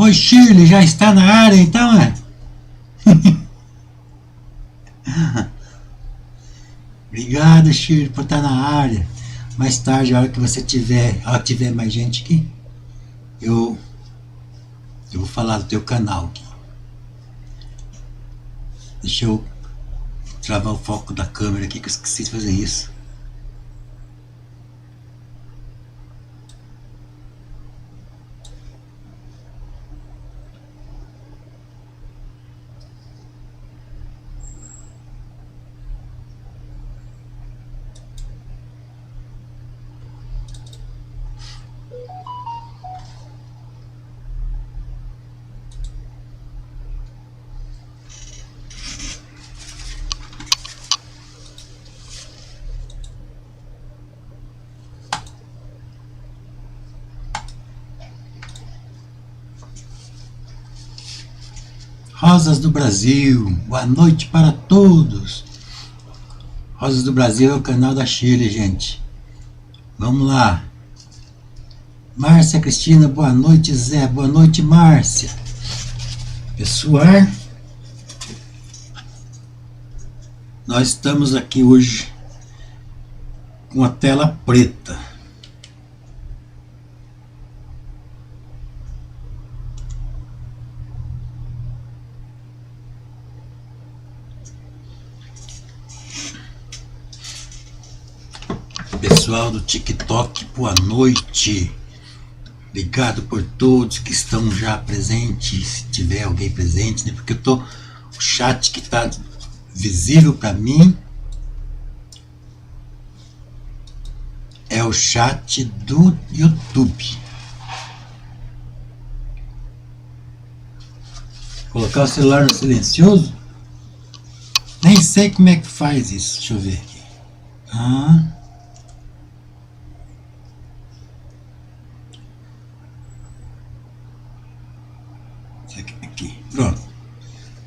Oi, Shirley, já está na área então, é? Obrigado, Shirley, por estar na área. Mais tarde, a hora que você tiver mais gente aqui, eu vou falar do teu canal aqui. Deixa eu travar o foco da câmera aqui, que eu esqueci de fazer isso. Rosas do Brasil, boa noite para todos. Rosas do Brasil é o canal da Shirley, gente. Vamos lá. Márcia Cristina, boa noite, Zé. Boa noite, Márcia. Pessoal, nós estamos aqui hoje com a tela preta. Pessoal do TikTok, boa noite. Obrigado por todos que estão já presentes, se tiver alguém presente, né? Porque o chat que está visível para mim é o chat do YouTube. Colocar o celular no silencioso? Nem sei como é que faz isso. Deixa eu ver aqui. Aqui, pronto.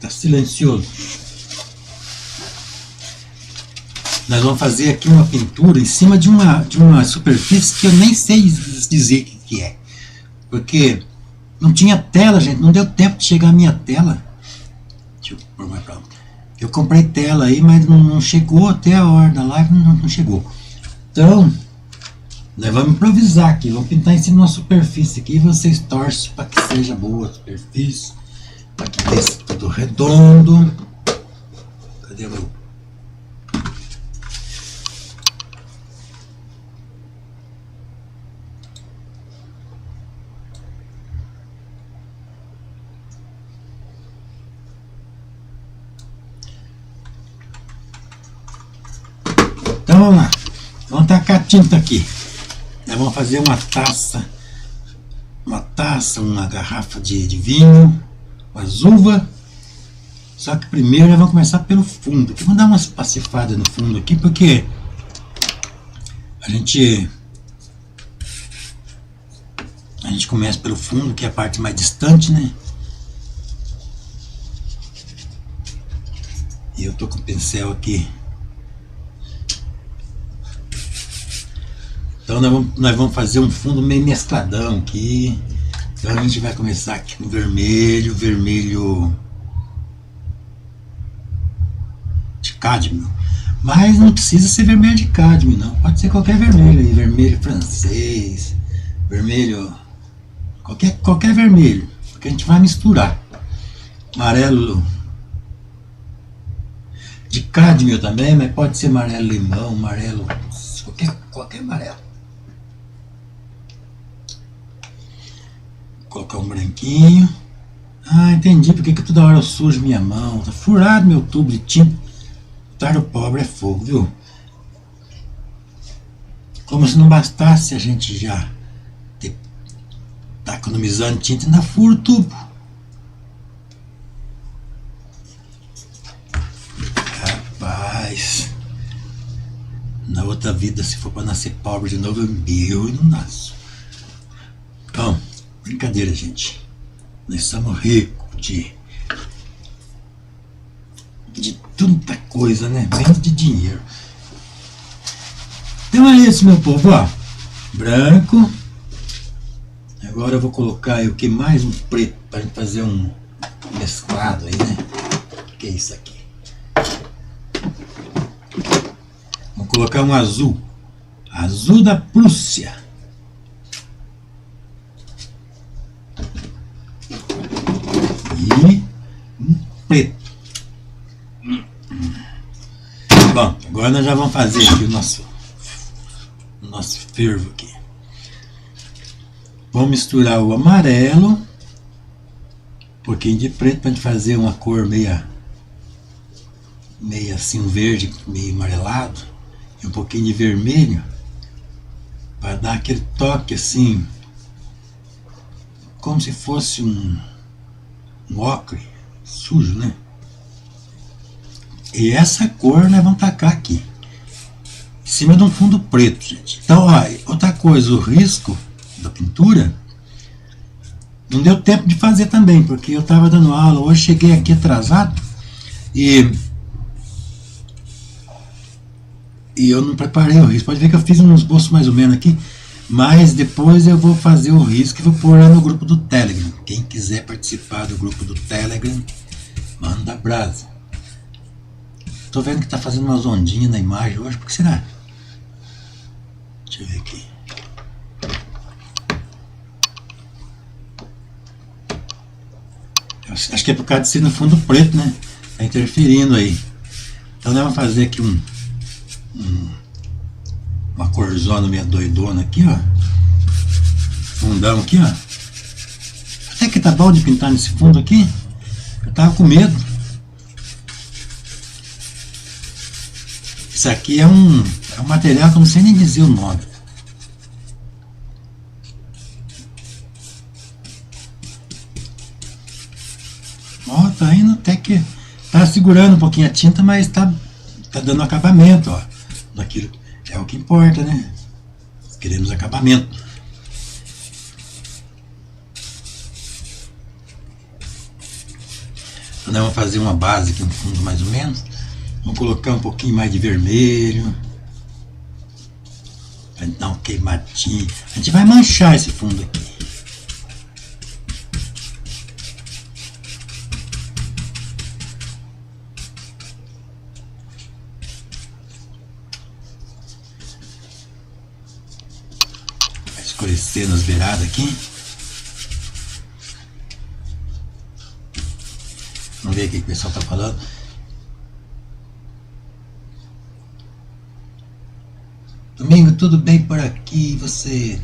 Tá silencioso. Nós vamos fazer aqui uma pintura em cima de uma superfície que eu nem sei dizer o que é. Porque não tinha tela, gente. Não deu tempo de chegar a minha tela. Deixa eu pôr mais pra lá. Eu comprei tela aí, mas não chegou até a hora da live, não chegou. Então, nós vamos improvisar aqui. Vamos pintar em cima de uma superfície aqui. E vocês torcem para que seja boa a superfície. Para que dê tudo redondo. Cadê o meu? Então vamos lá. Vamos tacar a tinta aqui. Nós vamos fazer uma taça, uma garrafa de vinho, umas uvas. Só que primeiro nós vamos começar pelo fundo. Aqui, vamos dar umas pacifadas no fundo aqui, porque a gente começa pelo fundo, que é a parte mais distante, né? E eu tô com o pincel aqui. Então nós vamos fazer um fundo meio mescladão aqui. Então a gente vai começar aqui com vermelho de cádmio. Mas não precisa ser vermelho de cádmio, não. Pode ser qualquer vermelho aí, vermelho francês, vermelho, qualquer vermelho, porque a gente vai misturar. Amarelo de cádmio também, mas pode ser amarelo limão, amarelo, qualquer amarelo. Vou colocar um branquinho. Entendi porque que toda hora eu sujo minha mão. Tá furado meu tubo de tinta. Otário pobre é fogo, viu? Como se não bastasse a gente já tá economizando tinta, ainda fura o tubo. Rapaz, na outra vida, se for para nascer pobre de novo, eu não nasço. Então, brincadeira, gente. Nós somos ricos de tanta coisa, né? Menos de dinheiro. Então é isso, meu povo, ó. Branco. Eu Agora eu vou colocar aí o que mais? Um preto, para gente fazer um mesclado aí, né? O que é isso aqui? Vou colocar um azul. Azul da Prússia. E um preto. Bom, agora nós já vamos fazer aqui o nosso fervo aqui. Vamos misturar o amarelo, um pouquinho de preto para gente fazer uma cor meia assim, um verde meio amarelado, e um pouquinho de vermelho para dar aquele toque assim, como se fosse um ocre sujo, né? E essa cor nós vamos tacar aqui em cima de um fundo preto, gente. Então, ó, outra coisa, o risco da pintura não deu tempo de fazer também, porque eu estava dando aula hoje, cheguei aqui atrasado e eu não preparei o risco. Pode ver que eu fiz um esboço mais ou menos aqui, mas depois eu vou fazer o risco e vou pôr lá no grupo do Telegram. Quem quiser participar do grupo do Telegram, manda brasa. Tô vendo que tá fazendo umas ondinhas na imagem hoje, por que será? Deixa eu ver aqui. Acho que é por causa de ser no fundo preto, né? Tá interferindo aí. Então nós vamos fazer aqui uma corzona meio doidona aqui, ó. Fundão aqui, ó. Até que tá bom de pintar nesse fundo aqui. Eu tava com medo. Isso aqui é um material que eu não sei nem dizer o nome. Ó, tá indo até que tá segurando um pouquinho a tinta, mas tá dando acabamento, ó. Daquilo é o que importa, né? Queremos acabamento. Então nós vamos fazer uma base aqui no fundo mais ou menos. Vamos colocar um pouquinho mais de vermelho para dar um queimadinho. A gente vai manchar esse fundo aqui. Vai escurecer nas beiradas aqui. Vamos ver o que o pessoal está falando. Domingo, tudo bem por aqui? Você?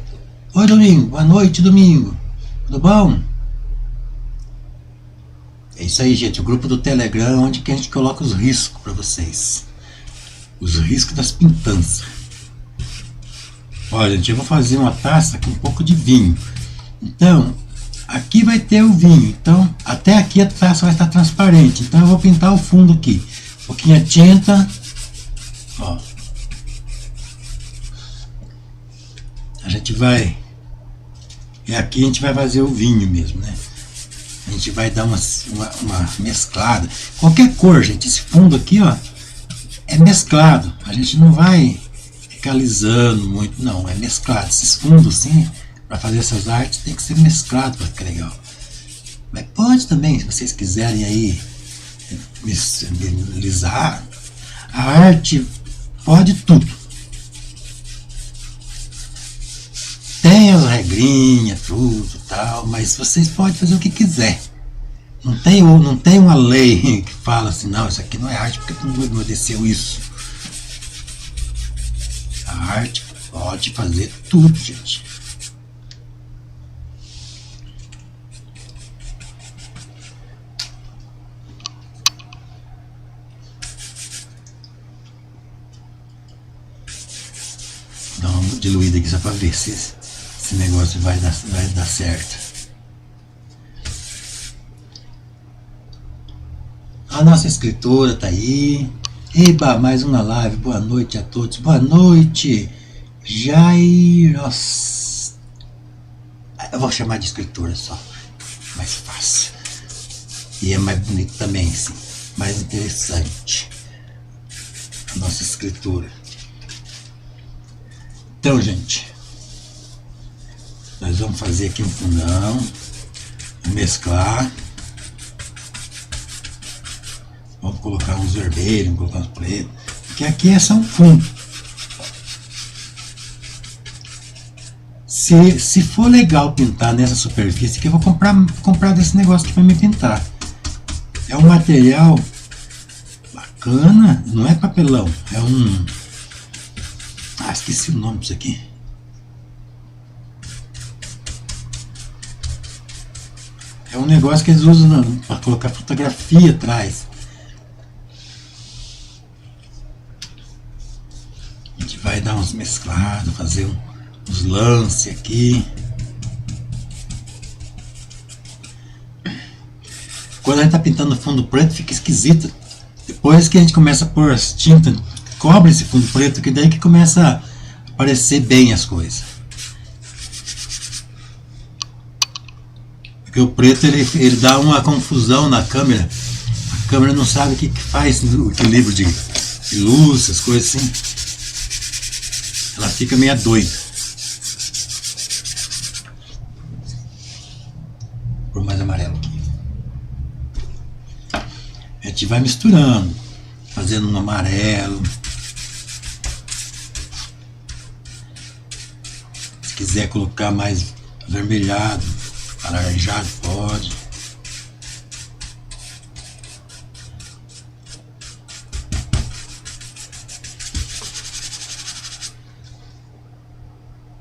Oi, Domingo. Boa noite, Domingo. Tudo bom? É isso aí, gente. O grupo do Telegram, onde que a gente coloca os riscos para vocês. Os riscos das pintanças. Olha, gente, eu vou fazer uma taça com um pouco de vinho. Então, aqui vai ter o vinho. Então, até aqui a taça vai estar transparente. Então, eu vou pintar o fundo aqui. Um pouquinho de tinta. Ó. A gente vai... E aqui a gente vai fazer o vinho mesmo, né? A gente vai dar uma mesclada. Qualquer cor, gente. Esse fundo aqui, ó, é mesclado. A gente não vai ficar alisando muito, não. É mesclado. Esses fundos, assim, para fazer essas artes, tem que ser mesclado para ficar legal. Mas pode também, se vocês quiserem aí alisar. A arte pode tudo. Tem as regrinhas, tudo tal, mas vocês podem fazer o que quiser. Não tem uma lei que fala assim, não, isso aqui não é arte porque tu não obedeceu isso. A arte pode fazer tudo, gente. Dá uma diluída aqui só para ver se esse negócio vai dar certo. A nossa escritora tá aí. Eba, mais uma live. Boa noite a todos. Boa noite, Jairos. Eu vou chamar de escritora só. Mais fácil. E é mais bonito também, sim. Mais interessante. A nossa escritora. Então, gente, Nós vamos fazer aqui um fundão, mesclar. Vamos colocar uns vermelhos, vamos colocar uns pretos, porque aqui é só um fundo. Se for legal pintar nessa superfície aqui, eu vou comprar desse negócio aqui para me pintar. É um material bacana, não é papelão, é um... Ah, esqueci o nome disso aqui. É um negócio que eles usam para colocar fotografia atrás. A gente vai dar uns mesclados, fazer uns lances aqui. Quando a gente tá pintando fundo preto fica esquisito. Depois que a gente começa a pôr as tintas, cobre esse fundo preto, que daí que começa a aparecer bem as coisas. Porque o preto ele dá uma confusão na câmera. A câmera não sabe o que faz o equilíbrio de luz, essas coisas assim. Ela fica meio doida. Por mais amarelo aqui. A gente vai misturando, fazendo um amarelo. Se quiser colocar mais avermelhado, alaranjado, pode.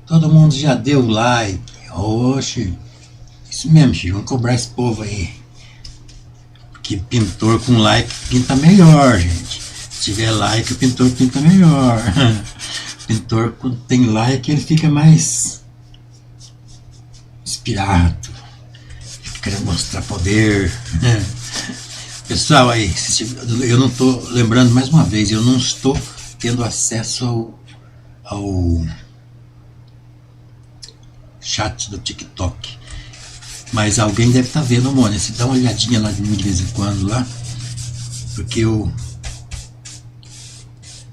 Todo mundo já deu like. Oxe, isso mesmo, Chico, vamos cobrar esse povo aí. Porque pintor com like pinta melhor, gente. Se tiver like, o pintor pinta melhor. Pintor, quando tem like, ele fica mais inspirado. Fica querendo mostrar poder. Pessoal, aí, eu não estou lembrando mais uma vez, eu não estou tendo acesso ao chat do TikTok, mas alguém deve estar vendo, Mônica. Se dá uma olhadinha lá de mim de vez em quando lá, porque eu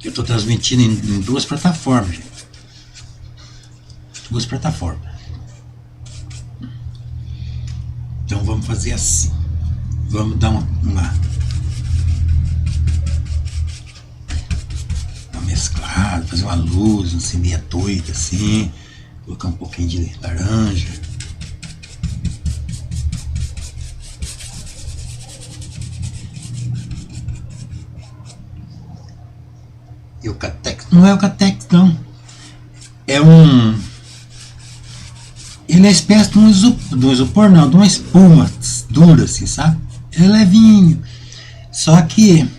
estou transmitindo em duas plataformas, gente. Duas plataformas. Então vamos fazer assim, vamos dar uma mesclada, fazer uma luz assim meia doida assim. Colocar um pouquinho de laranja. E o Catex, não é o Catex não. É um... Ele é espécie de um isopor não, de uma espuma dura assim, sabe? Ele é levinho. Só que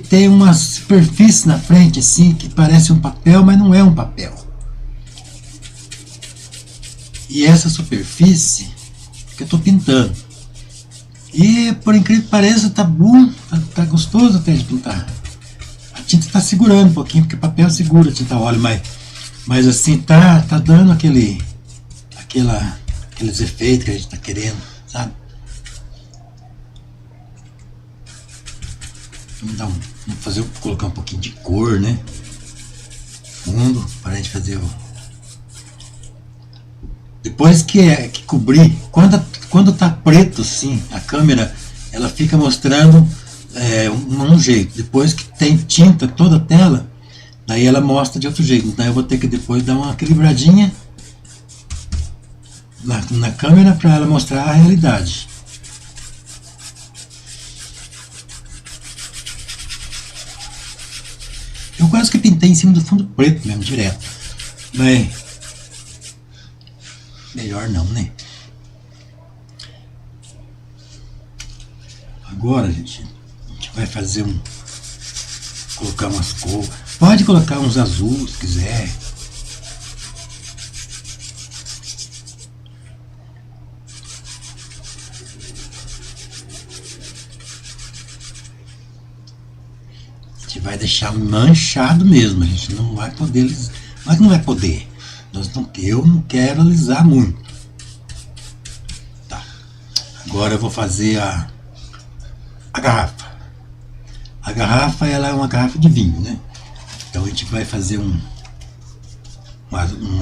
tem uma superfície na frente assim, que parece um papel, mas não é um papel. E essa superfície que eu estou pintando. E por incrível que pareça, tá bom, tá gostoso até de pintar. A tinta está segurando um pouquinho, porque o papel segura a tinta óleo, mas assim tá dando aqueles efeitos que a gente está querendo, sabe? Vamos colocar um pouquinho de cor, né? Fundo, para a gente fazer o... Depois que cobrir, quando tá preto assim, a câmera ela fica mostrando um jeito. Depois que tem tinta toda a tela, daí ela mostra de outro jeito. Então eu vou ter que depois dar uma equilibradinha na câmera para ela mostrar a realidade. Eu quase que pintei em cima do fundo preto mesmo, direto. Mas melhor não, né? Agora, gente, a gente vai fazer colocar umas cores. Pode colocar uns azuis se quiser. A gente vai deixar manchado mesmo. A gente não vai poder... Mas não vai poder. Eu não quero alisar muito. Tá. Agora eu vou fazer a garrafa. A garrafa, ela é uma garrafa de vinho, né? Então a gente vai fazer um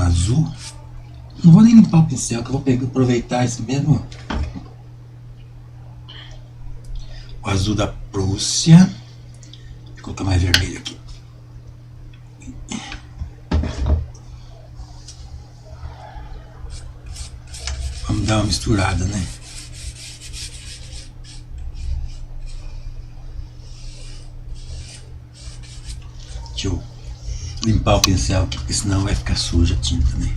azul Não vou nem limpar o pincel, que eu vou aproveitar esse mesmo. O azul da Prússia. Vou colocar mais vermelho aqui. Vamos dar uma misturada, né? Deixa eu limpar o pincel aqui, porque senão vai ficar suja a tinta, né?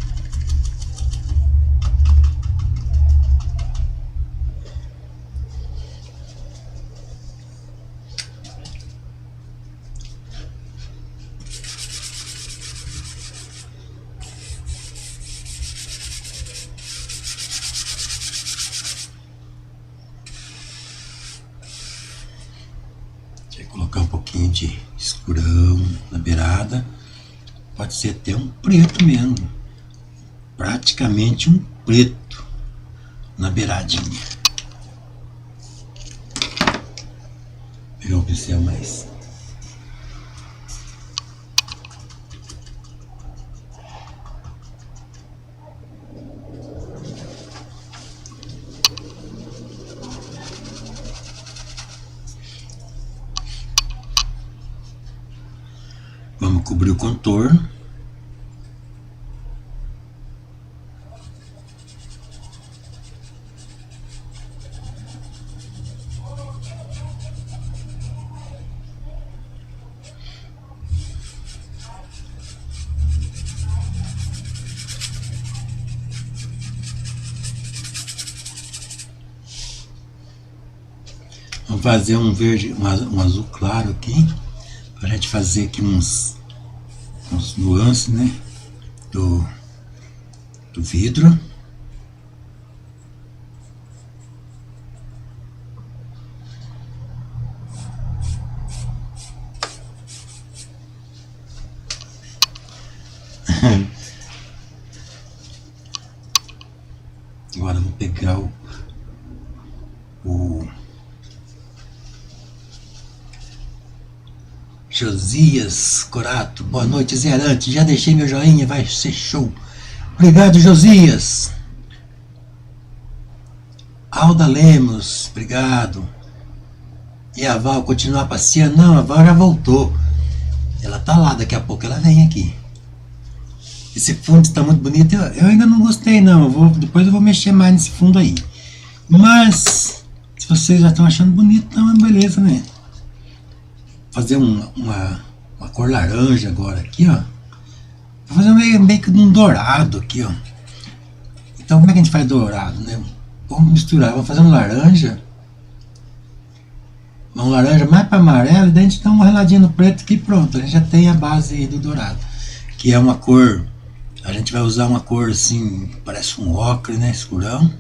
Colocar um pouquinho de escurão na beirada, pode ser até um preto mesmo, praticamente um preto na beiradinha. Vou pegar um pincel mais. Vamos cobrir o contorno. Vamos fazer um verde, um azul claro aqui, para a gente fazer aqui uns nuances, né, do vidro. Agora vou pegar o Josias Corato. Boa noite, Zerante. Já deixei meu joinha, vai ser show. Obrigado, Josias. Alda Lemos, obrigado. E a Val continuar passeando? Não, a Val já voltou. Ela tá lá, daqui a pouco ela vem aqui. Esse fundo está muito bonito. Eu ainda não gostei, não. Depois eu vou mexer mais nesse fundo aí. Mas, se vocês já estão achando bonito, então é beleza, né? Fazer uma cor laranja agora aqui, ó. Vou fazer meio que um dourado aqui, ó. Então, como é que a gente faz dourado, né? Vamos misturar. Vamos fazer um laranja. Um laranja mais para amarelo. E daí a gente dá uma reladinha no preto aqui, pronto. A gente já tem a base do dourado. Que é uma cor... A gente vai usar uma cor assim, parece um ocre, né? Escurão.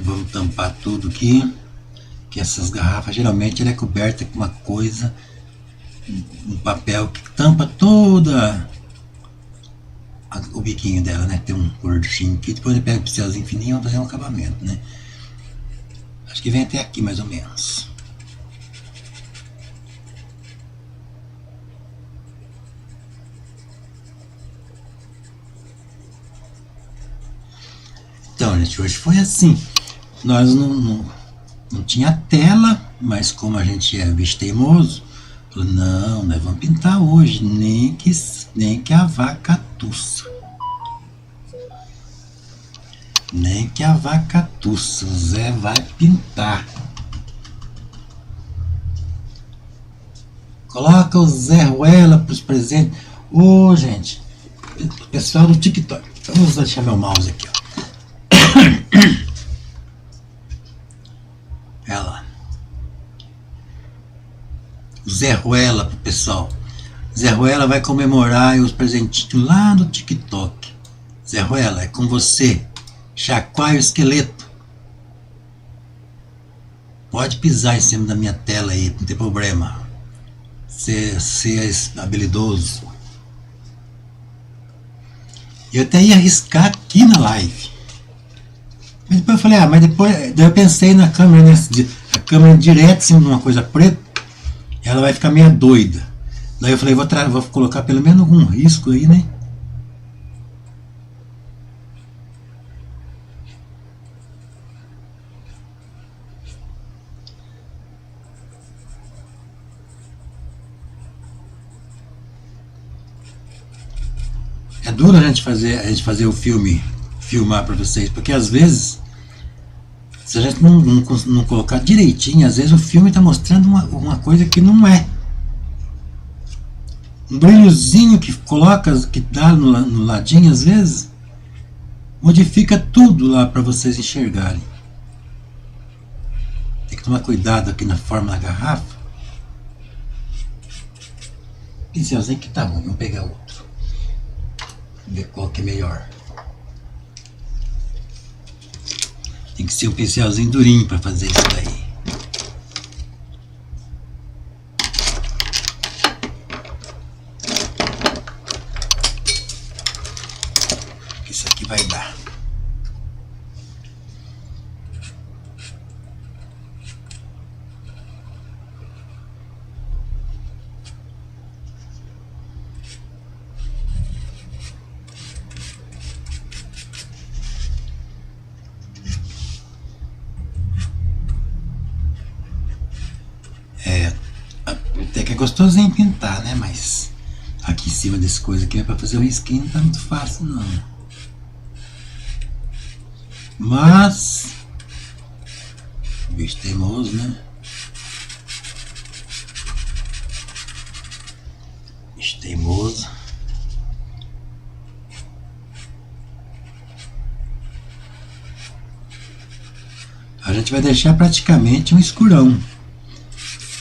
Vamos tampar tudo aqui, que essas garrafas geralmente ela é coberta com uma coisa, um papel que tampa toda o biquinho dela, né? Tem um cortinho aqui, depois ele pega o pincelzinho fininho e vai fazer um acabamento, né? Acho que vem até aqui mais ou menos. Então, gente, hoje foi assim. Nós não tinha tela, mas como a gente é bicho teimoso, falou, não, nós vamos pintar hoje, nem que a vaca tussa. Nem que a vaca tussa, o Zé vai pintar. Coloca o Zé Ruela para os presentes. Ô, gente, pessoal do TikTok, vamos deixar meu mouse aqui, ó. Ela. O Zé Ruela pro pessoal. Zé Ruela vai comemorar os presentinhos lá no TikTok. Zé Ruela, é com você. Chacoalha o esqueleto. Pode pisar em cima da minha tela aí, não tem problema. Você é habilidoso. Eu até ia arriscar aqui na live. Mas depois eu falei, mas daí eu pensei na câmera, né? A câmera direto em cima de uma coisa preta, ela vai ficar meio doida. Daí eu falei, vou colocar pelo menos algum risco aí, né? É duro a gente fazer o filmar para vocês, porque às vezes, se a gente não colocar direitinho, às vezes o filme está mostrando uma coisa que não é. Um brilhozinho que que dá no ladinho, às vezes, modifica tudo lá para vocês enxergarem. Tem que tomar cuidado aqui na forma da garrafa. Pincelzinho que tá bom, vamos pegar outro. Ver qual que é melhor. Tem que ser um pincelzinho durinho para fazer isso daí. Isso aqui vai dar. Até que é gostosinho pintar, né? Mas aqui em cima desse coisa aqui é pra fazer o risquinho, não tá muito fácil não. Mas bicho teimoso, né? Bicho teimoso. A gente vai deixar praticamente um escurão.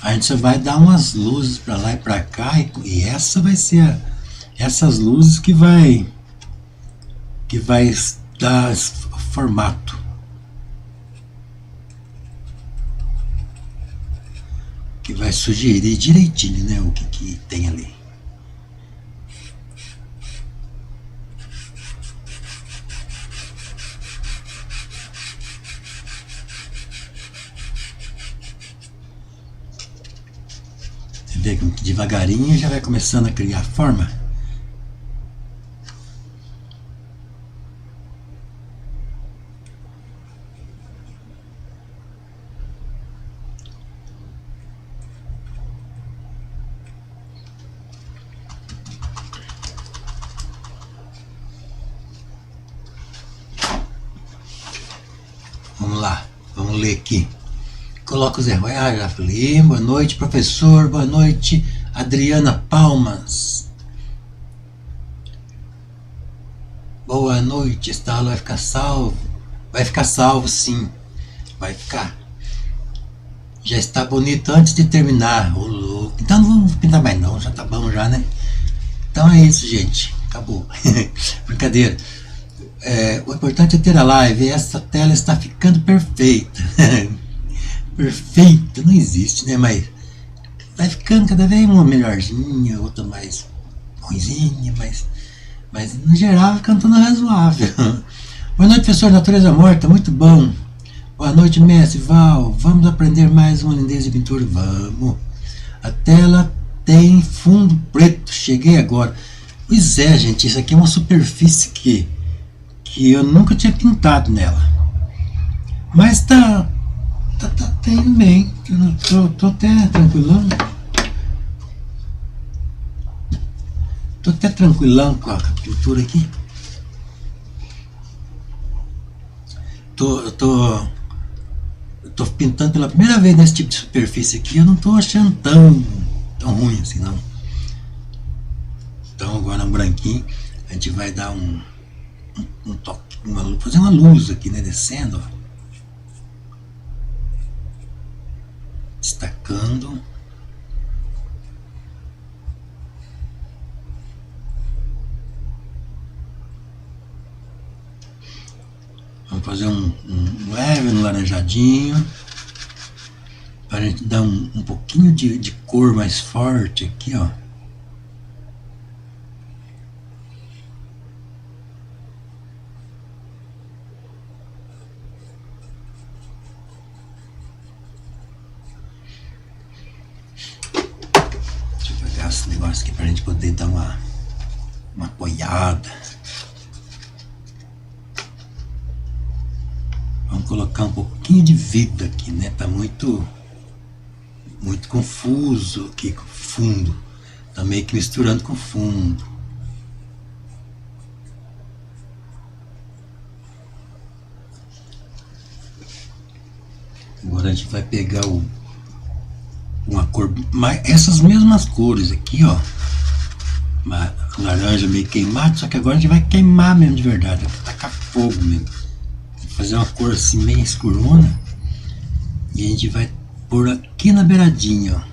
A gente só vai dar umas luzes para lá e para cá, e essa vai ser essas luzes que vai dar formato. Que vai sugerir direitinho, né, o que tem ali. Vê que devagarinho já vai começando a criar forma. Vamos lá, vamos ler aqui. Coloca o Zé Roy. Já falei. Boa noite, professor. Boa noite, Adriana Palmas. Boa noite. Esta aula vai ficar salvo? Vai ficar salvo, sim. Vai ficar. Já está bonito antes de terminar. O louco. Então não vamos pintar mais não. Já tá bom já, né? Então é isso, gente. Acabou. Brincadeira. O importante é ter a live. Essa tela está ficando perfeita. Perfeita, não existe, né? Mas vai ficando cada vez uma melhorzinha, outra mais ruimzinha, mas no geral vai ficando tudo razoável. Boa noite, professor Natureza Morta, muito bom. Boa noite, mestre Val. Vamos aprender mais uma lindeza de pintura? Vamos. A tela tem fundo preto, cheguei agora. Pois é, gente, isso aqui é uma superfície que eu nunca tinha pintado nela. Mas tá indo bem. Tô até tranquilão. Tô até tranquilão com a pintura aqui. Tô pintando pela primeira vez nesse tipo de superfície aqui. Eu não tô achando tão ruim assim, não. Então agora no branquinho a gente vai dar um toque, fazer uma luz aqui, né, descendo, ó. Destacando. Vamos fazer um leve laranjadinho. Agora a gente dá um pouquinho de cor mais forte aqui, ó. Deixa eu pegar esse negócio aqui pra gente poder dar uma apoiada. Vamos colocar um pouquinho de vida aqui, né? Tá muito confuso aqui com o fundo. Tá meio que misturando com o fundo. Agora a gente vai pegar uma cor, essas mesmas cores aqui, ó. Uma laranja meio queimado, só que agora a gente vai queimar mesmo de verdade, vai tacar fogo mesmo. Fazer uma cor assim meio escurona. E a gente vai pôr aqui na beiradinha, ó.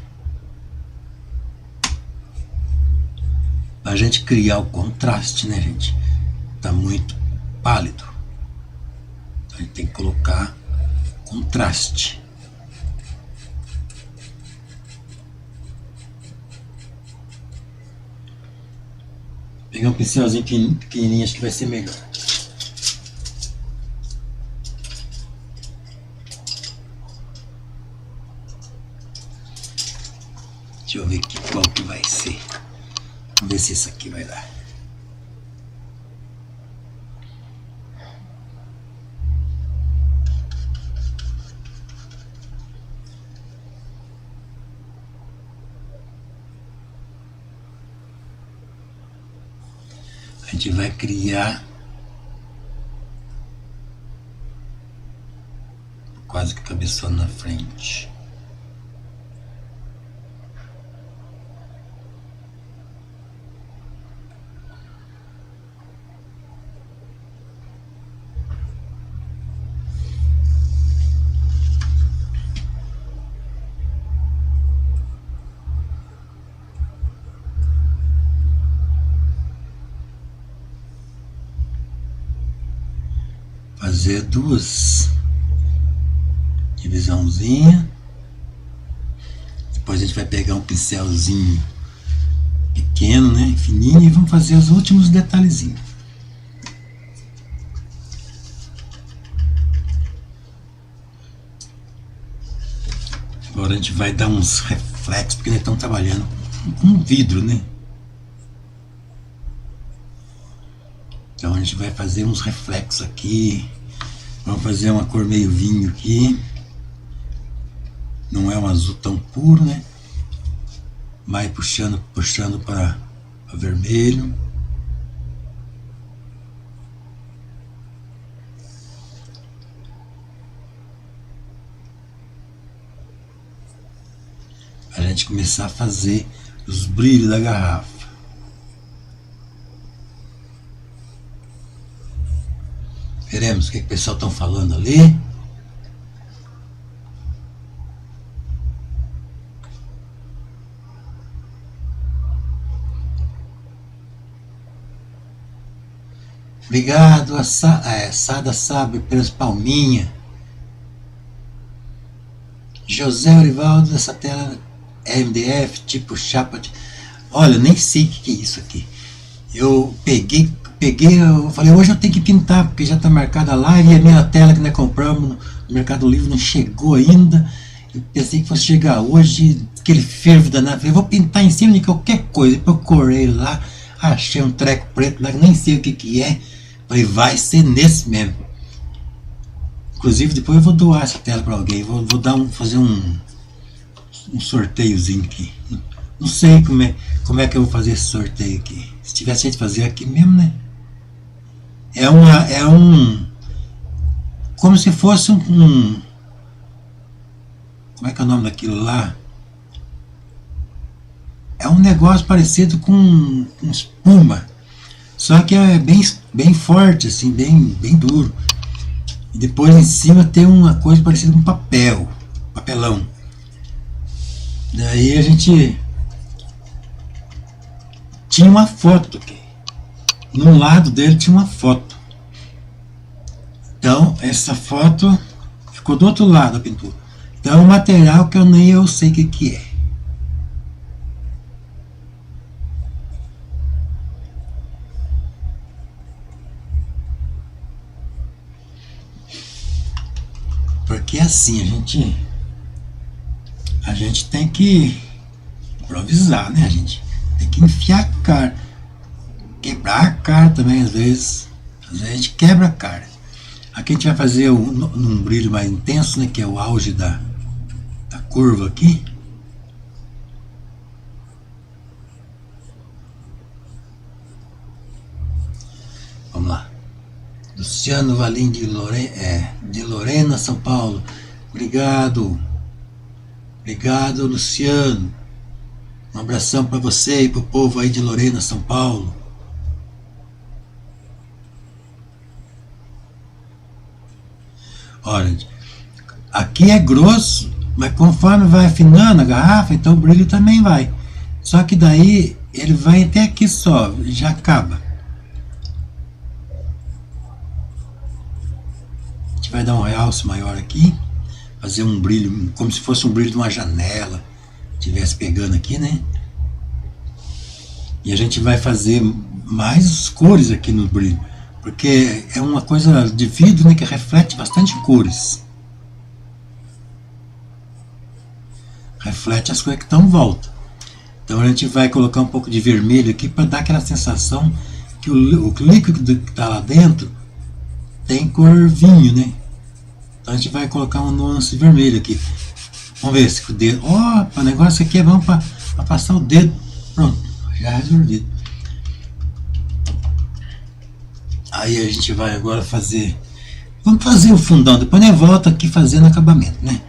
Pra gente criar o contraste, né, gente? Tá muito pálido. Então a gente tem que colocar contraste. Pegar um pincelzinho pequenininho, acho que vai ser melhor. Deixa eu ver aqui qual que vai ser. Vamos ver se isso aqui vai dar. A gente vai criar quase que cabeçona na frente. Fazer duas divisãozinha. Depois a gente vai pegar um pincelzinho pequeno, né, fininho, e vamos fazer os últimos detalhezinhos. Agora a gente vai dar uns reflexos, porque nós estamos trabalhando com vidro, né? Então a gente vai fazer uns reflexos aqui. Vamos fazer uma cor meio vinho aqui. Não é um azul tão puro, né? Vai puxando para vermelho. A gente começar a fazer os brilhos da garrafa. Veremos o que o pessoal está falando ali. Obrigado, Sada Sabe, pelas palminhas. José Orivaldo, essa tela é MDF, tipo chapa de... Olha, nem sei o que é isso aqui. Eu peguei, eu falei, hoje eu tenho que pintar, porque já está marcada a live, e a minha tela que nós compramos no Mercado Livre não chegou ainda. Eu pensei que fosse chegar hoje, aquele fervo danado. Falei, vou pintar em cima de qualquer coisa. Procurei lá, achei um treco preto lá, nem sei o que é. Falei, vai ser nesse mesmo. Inclusive, depois eu vou doar essa tela para alguém. Vou fazer um sorteiozinho aqui. Não sei como é que eu vou fazer esse sorteio aqui. Se tivesse jeito de fazer aqui mesmo, né? Como se fosse como é que é o nome daquilo lá? É um negócio parecido com espuma. Só que é bem forte, assim, bem duro. E depois em cima tem uma coisa parecida com papelão. Daí a gente tinha uma foto aqui. No lado dele tinha uma foto. Então essa foto ficou do outro lado da pintura. Então é um material que eu nem eu sei o que é. Porque assim, a gente tem que improvisar, né? A gente tem que enfiar a cara, quebrar a cara também, às vezes a gente quebra a cara. Aqui a gente vai fazer num brilho mais intenso, né? Que é o auge da curva aqui. Vamos lá. Luciano Valim de Lorena, São Paulo. Obrigado. Obrigado, Luciano. Um abração para você e para o povo aí de Lorena, São Paulo. Olha, aqui é grosso, mas conforme vai afinando a garrafa, então o brilho também vai. Só que daí ele vai até aqui só, já acaba. A gente vai dar um realce maior aqui, fazer um brilho, como se fosse um brilho de uma janela, estivesse pegando aqui, né? E a gente vai fazer mais cores aqui no brilho, porque é uma coisa de vidro, né, que reflete bastante cores. Reflete as coisas que estão em volta. Então a gente vai colocar um pouco de vermelho aqui para dar aquela sensação que o líquido que está lá dentro tem cor vinho, né? Então a gente vai colocar um nuance vermelho aqui. Vamos ver se o dedo. Opa, o negócio aqui é bom para passar o dedo. Pronto, já resolvido. Aí a gente vai agora fazer. Vamos fazer o fundão, depois eu volto aqui fazendo acabamento, né?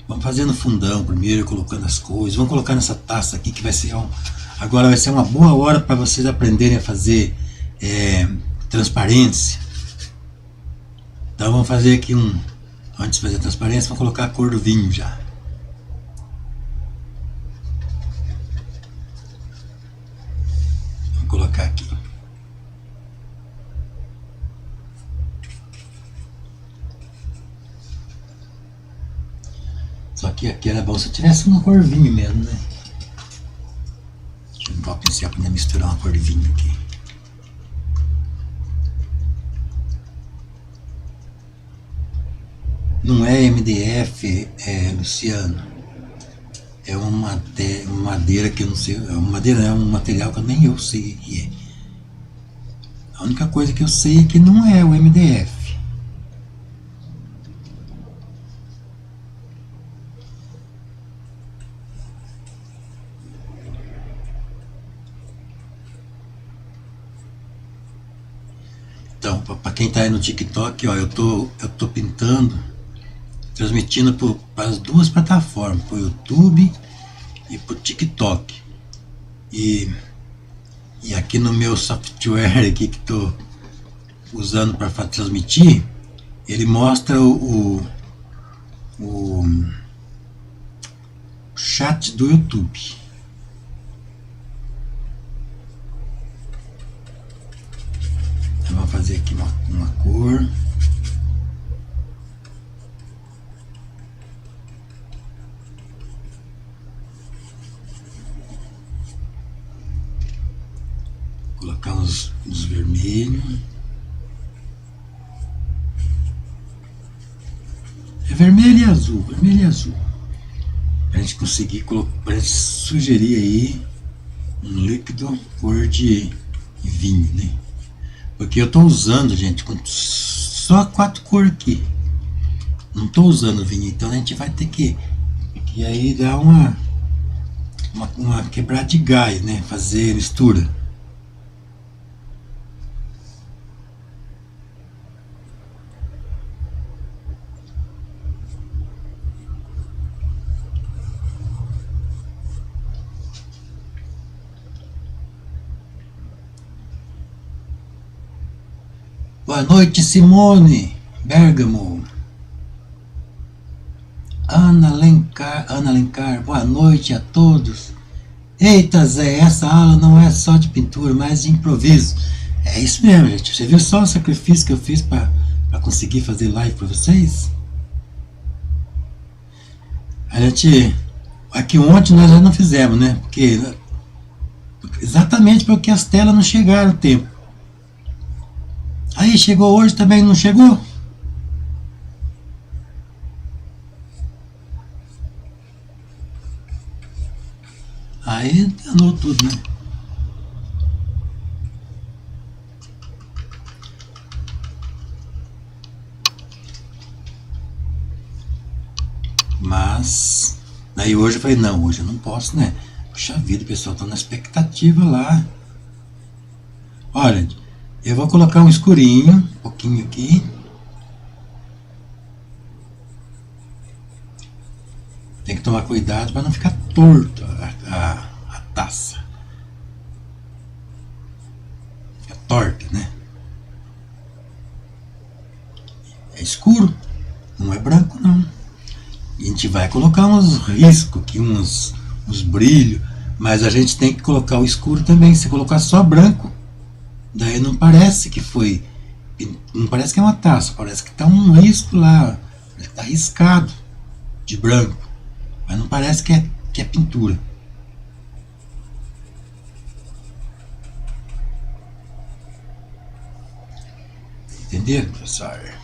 Vamos fazendo fundão primeiro, colocando as coisas. Vamos colocar nessa taça aqui que vai ser agora vai ser uma boa hora para vocês aprenderem a fazer transparência. Então vamos fazer aqui antes de fazer a transparência, vamos colocar a cor do vinho já. Vamos colocar aqui. Só que aqui era bom se tivesse uma cor vinho mesmo, né? Deixa eu limpar o pincel para misturar uma cor de vinho aqui. Não é MDF, Luciano. É uma madeira que eu não sei. É um material que nem eu sei o que é. A única coisa que eu sei é que não é o MDF. Então, para quem está aí no TikTok, ó, eu tô pintando, transmitindo para as duas plataformas, para o YouTube e para o TikTok. E aqui no meu software aqui que estou usando para transmitir, ele mostra o chat do YouTube. Vamos fazer aqui uma cor. Colocar uns vermelhos. É vermelho e azul, vermelho e azul. Pra gente conseguir pra gente sugerir aí um líquido cor de vinho, né? Porque eu estou usando, gente, só 4 cores aqui. Não estou usando vinho, então a gente vai ter que aí dar uma quebrada de gás, né? Fazer mistura. Boa noite, Simone Bergamo. Ana Alencar, boa noite a todos. Eita, Zé, essa aula não é só de pintura, mas de improviso. É isso mesmo, gente. Você viu só o sacrifício que eu fiz para conseguir fazer live para vocês? A gente, aqui ontem nós já não fizemos, né? Exatamente porque as telas não chegaram a tempo. Aí chegou hoje também, não chegou? Aí danou tudo, né? Mas aí hoje eu falei, não, hoje eu não posso, né? Puxa vida, o pessoal tá na expectativa lá. Olha, eu vou colocar um escurinho, um pouquinho aqui. Tem que tomar cuidado para não ficar torto a taça. Fica torta, né? É escuro, não é branco não. E a gente vai colocar uns riscos aqui, uns brilhos, mas a gente tem que colocar o escuro também. Se colocar só branco, daí não parece que foi, não parece que é uma taça, parece que tá um risco lá, parece que tá riscado de branco, mas não parece que é pintura. Entenderam, professor?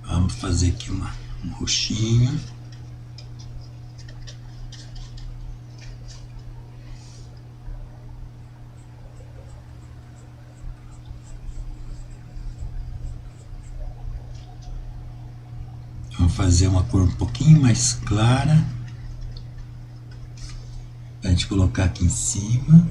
Vamos fazer aqui um roxinho. Vamos fazer uma cor um pouquinho mais clara. Pra gente colocar aqui em cima.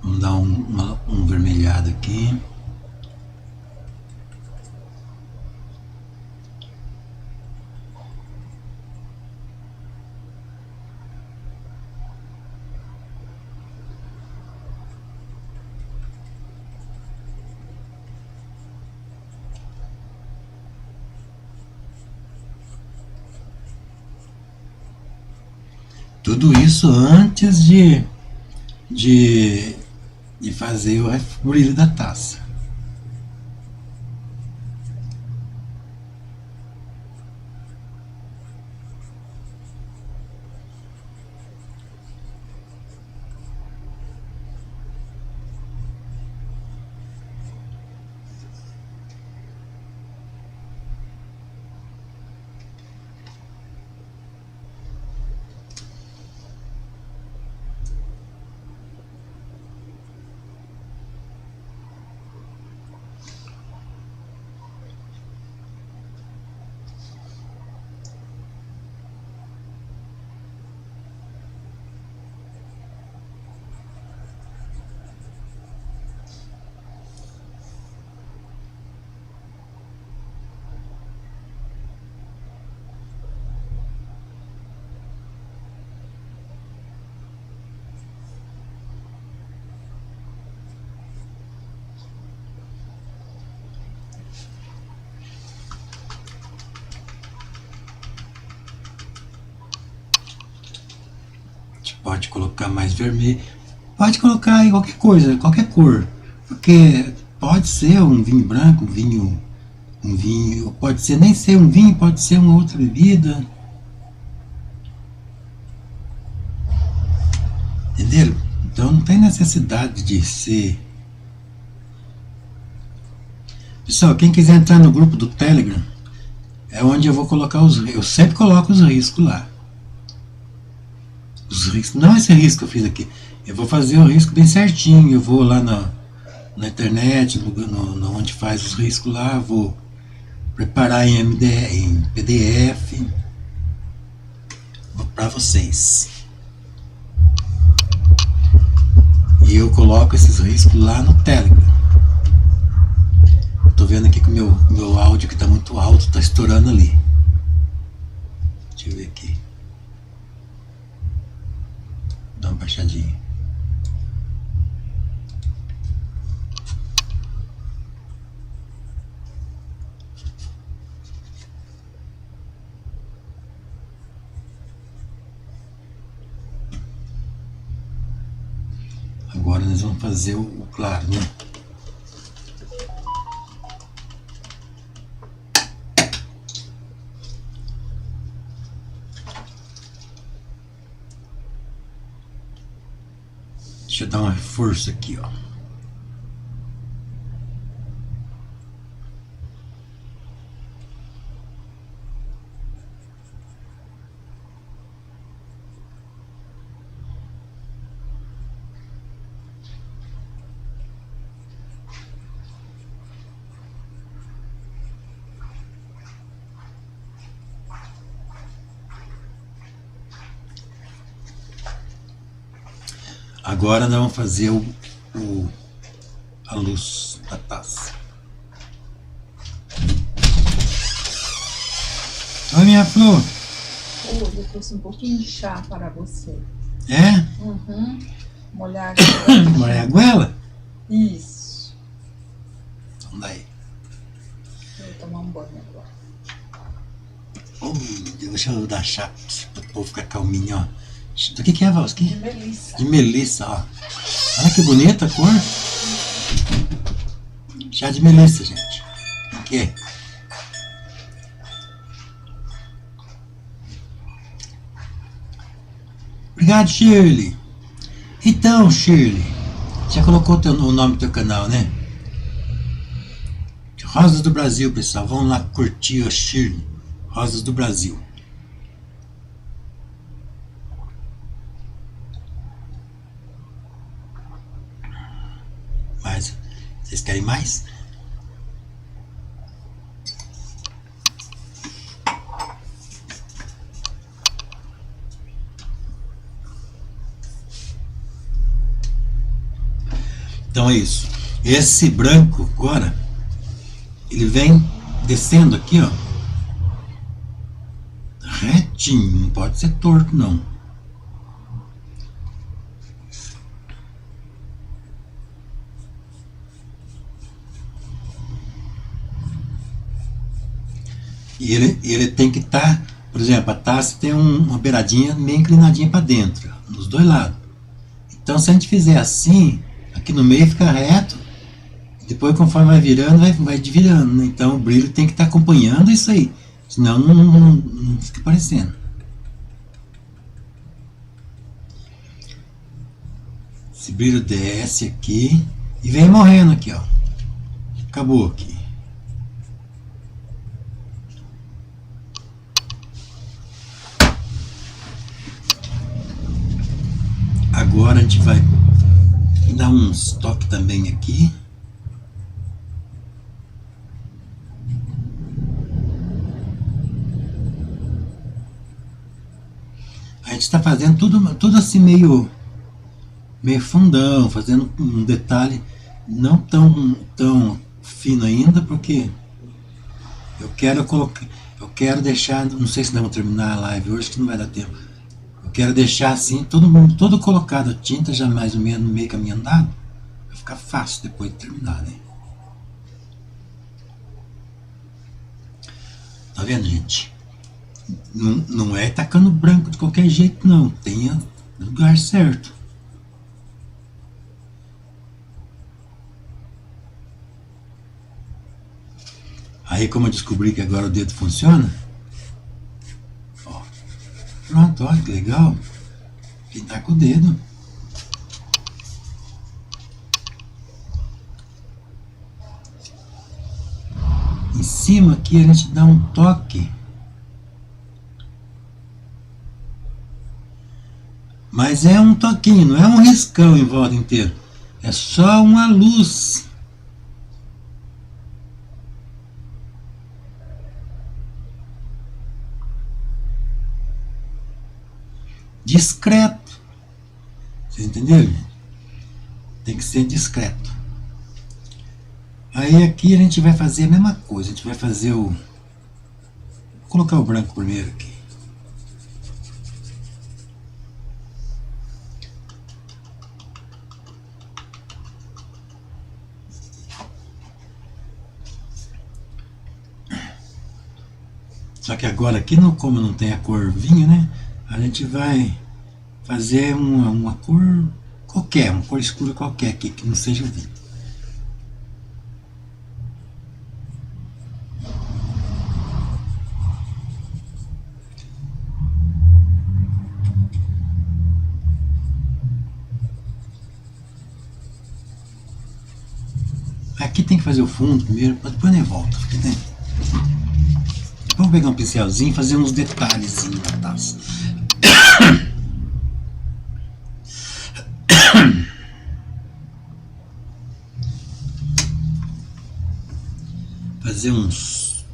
Vamos dar um vermelhado aqui. Tudo isso antes de fazer o brilho da taça. Pode colocar mais vermelho, pode colocar aí qualquer coisa, qualquer cor, porque pode ser um vinho branco, um vinho, pode ser nem ser um vinho, pode ser uma outra bebida, entenderam? Então não tem necessidade de ser. Pessoal, quem quiser entrar no grupo do Telegram, é onde eu vou colocar eu sempre coloco os riscos lá. Os riscos, não esse risco que eu fiz aqui, eu vou fazer o risco bem certinho, eu vou lá na internet, onde faz os riscos lá, vou preparar em PDF para vocês. E eu coloco esses riscos lá no Telegram. Estou vendo aqui que o meu áudio que tá muito alto, tá estourando ali. Deixa eu ver aqui. Dá uma baixadinha. Agora nós vamos fazer o claro, né? Deixa eu dar um reforço aqui, ó. Agora nós vamos fazer a luz da taça. Oi, minha flor. Hoje eu trouxe um pouquinho de chá para você. É? Uhum. Molhar Molhar a goela? Isso. Então daí. Eu vou tomar um banho agora. Oh, deixa eu dar chá para o povo ficar calminho, ó. Do que é, Valsky? De melissa. De melissa, ó. Olha que bonita a cor. Chá de melissa, gente. Aqui. Obrigado, Shirley. Então, Shirley, já colocou o nome do teu canal, né? Rosas do Brasil, pessoal. Vamos lá curtir a Shirley. Rosas do Brasil. Mas, vocês querem mais? Então é isso. Esse branco agora, ele vem descendo aqui, ó. Retinho, não pode ser torto, não. E ele tem que estar, por exemplo, a taça tem uma beiradinha meio inclinadinha para dentro, nos dois lados. Então, se a gente fizer assim, aqui no meio fica reto, depois conforme vai virando, vai desvirando, né? Então o brilho tem que estar acompanhando isso aí, senão não fica aparecendo. Esse brilho desce aqui e vem morrendo aqui, ó. Acabou aqui. Agora a gente vai dar uns toques também aqui. A gente está fazendo tudo assim meio fundão, fazendo um detalhe não tão fino ainda, porque eu quero deixar, não sei se vamos terminar a live hoje, que não vai dar tempo. Eu quero deixar assim, todo colocado, a tinta já mais ou menos no meio caminho andado, vai ficar fácil depois de terminar, né? Tá vendo, gente? Não é tacando branco de qualquer jeito, não. Tenha lugar certo. Aí, como eu descobri que agora o dedo funciona, ó, pronto, olha que legal. Pintar com o dedo. Em cima aqui a gente dá um toque. Mas é um toquinho, não é um riscão em volta inteiro. É só uma luz. Discreto. Vocês entenderam? Tem que ser discreto. Aí aqui a gente vai fazer a mesma coisa, a gente vai fazer o... Vou colocar o branco primeiro aqui. Só que agora aqui, como não tem a cor vinho, né? A gente vai fazer uma cor qualquer, uma cor escura qualquer aqui, que não seja o vinho. Aqui tem que fazer o fundo primeiro, depois nem volta. Né? Vamos pegar um pincelzinho e fazer uns detalhezinhos na taça. Fazer uns...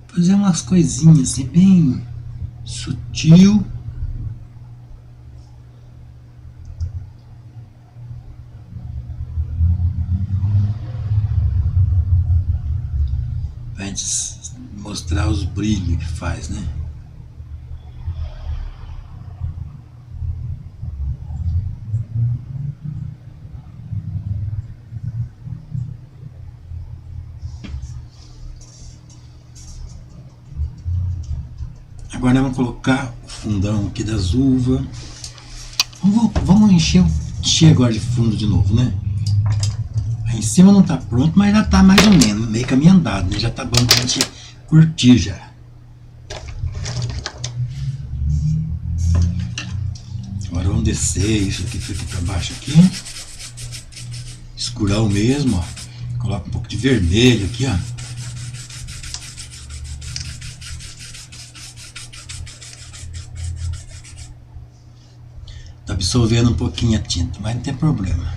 Fazer umas coisinhas assim, bem sutil. Pra gente mostrar os brilhos que faz, né? Agora vamos colocar o fundão aqui das uvas. Vamos encher agora de fundo de novo, né? Aí em cima não tá pronto, mas já tá mais ou menos, meio caminho andado, né? Já tá bom pra gente curtir já. Agora vamos descer isso aqui pra baixo aqui. Escurão mesmo, ó. Coloca um pouco de vermelho aqui, ó. Tá absorvendo um pouquinho a tinta, mas não tem problema.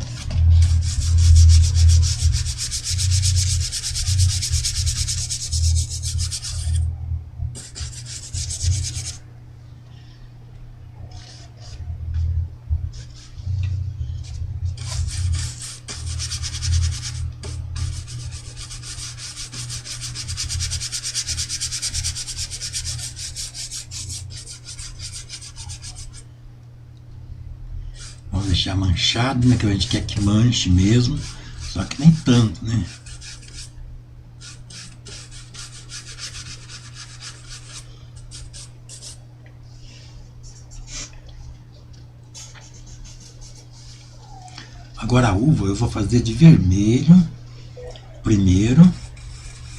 Vamos deixar manchado, né? Que a gente quer que manche mesmo. Só que nem tanto, né? Agora a uva eu vou fazer de vermelho. Primeiro.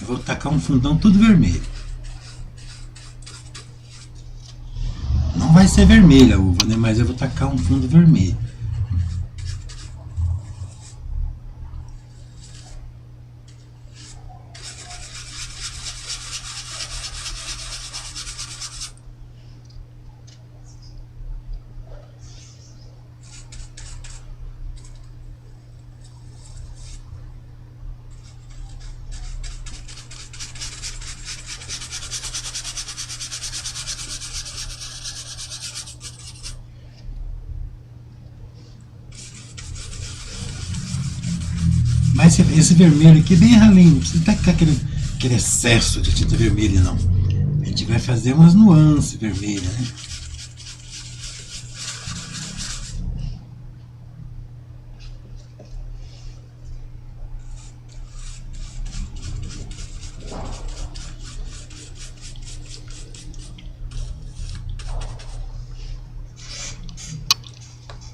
Eu vou tacar um fundão tudo vermelho. Não vai ser vermelha a uva, né? Mas eu vou tacar um fundo vermelho. Mas esse vermelho aqui é bem ralinho, não precisa tacar aquele excesso de tinta vermelha, não. A gente vai fazer umas nuances vermelhas, né?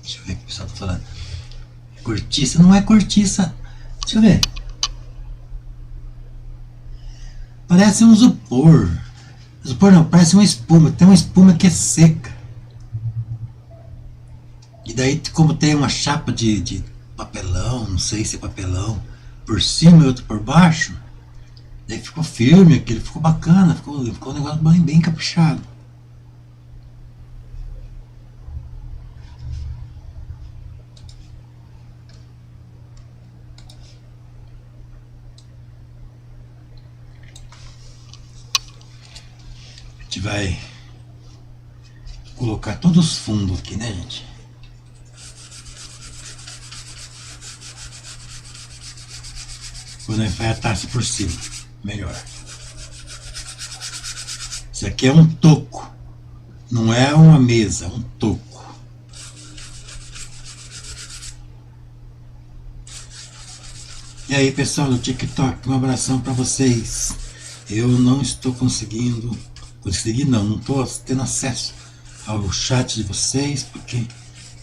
Deixa eu ver o que o pessoal tá falando. Cortiça, não é cortiça. Deixa eu ver. Parece um isopor. Isopor não, parece uma espuma. Tem uma espuma que é seca. E daí, como tem uma chapa de papelão, não sei se é papelão, por cima e outro por baixo, daí ficou firme aquele, ficou bacana, ficou um negócio bem caprichado. A gente vai colocar todos os fundos aqui, né, gente? Quando a gente vai a taça por cima, melhor. Isso aqui é um toco, não é uma mesa, é um toco. E aí, pessoal do TikTok, um abração para vocês. Eu não estou conseguindo, não estou tendo acesso ao chat de vocês, porque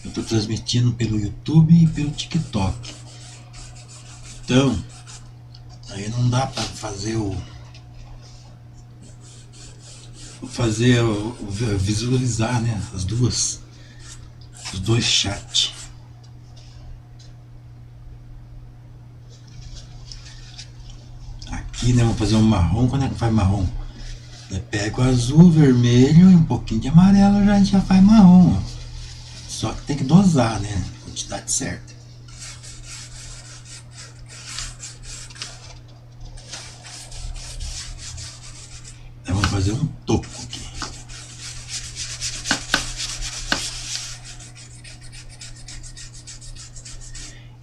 eu estou transmitindo pelo YouTube e pelo TikTok. Então, aí não dá para fazer visualizar, né, os dois chats. Aqui, né, vou fazer um marrom. Quando é que faz marrom? Eu pego azul, vermelho e um pouquinho de amarelo, a gente já faz marrom, ó. Só que tem que dosar, né, a quantidade certa. Então, vamos fazer um toco aqui.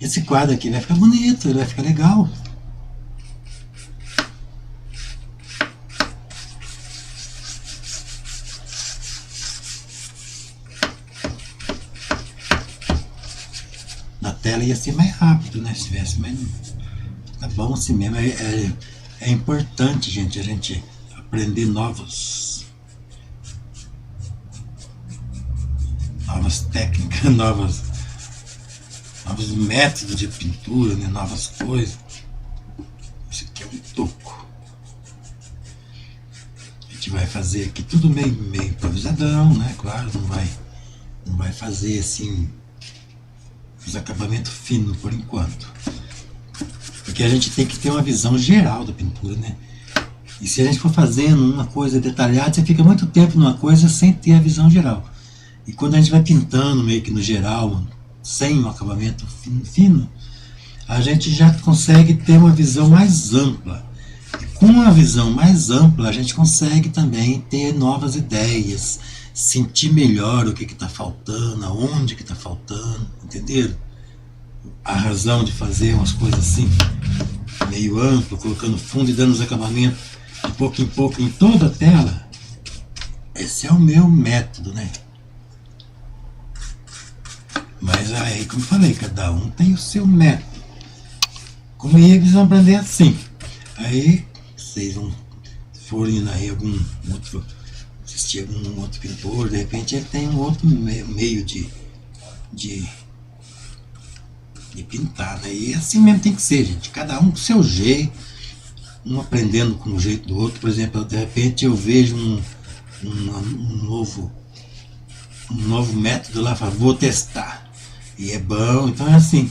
Esse quadro aqui vai ficar bonito, ele vai ficar legal. Na tela ia ser mais rápido, né, se tivesse, mas tá bom assim mesmo. É importante, gente, a gente aprender novas técnicas, novos métodos de pintura, né, novas coisas. Isso aqui é um toco. A gente vai fazer aqui tudo meio improvisadão, né? Claro, não vai fazer assim os acabamentos finos por enquanto, porque a gente tem que ter uma visão geral da pintura, né? E se a gente for fazendo uma coisa detalhada, você fica muito tempo numa coisa sem ter a visão geral. E quando a gente vai pintando meio que no geral, sem um acabamento fino, a gente já consegue ter uma visão mais ampla. E com uma visão mais ampla, a gente consegue também ter novas ideias, sentir melhor o que está faltando, aonde que está faltando, entenderam? A razão de fazer umas coisas assim, meio amplo, colocando fundo e dando os acabamentos de pouco em pouco em toda a tela. Esse é o meu método, né? Mas aí, como eu falei, cada um tem o seu método. Comigo eles vão aprender assim. Aí, vocês vão, se forem aí algum outro, assistir algum outro pintor, de repente ele tem um outro meio de pintar, né? E assim mesmo tem que ser, gente. Cada um com o seu jeito, um aprendendo com o jeito do outro. Por exemplo, de repente eu vejo um novo método lá, falo, vou testar. E é bom, então é assim.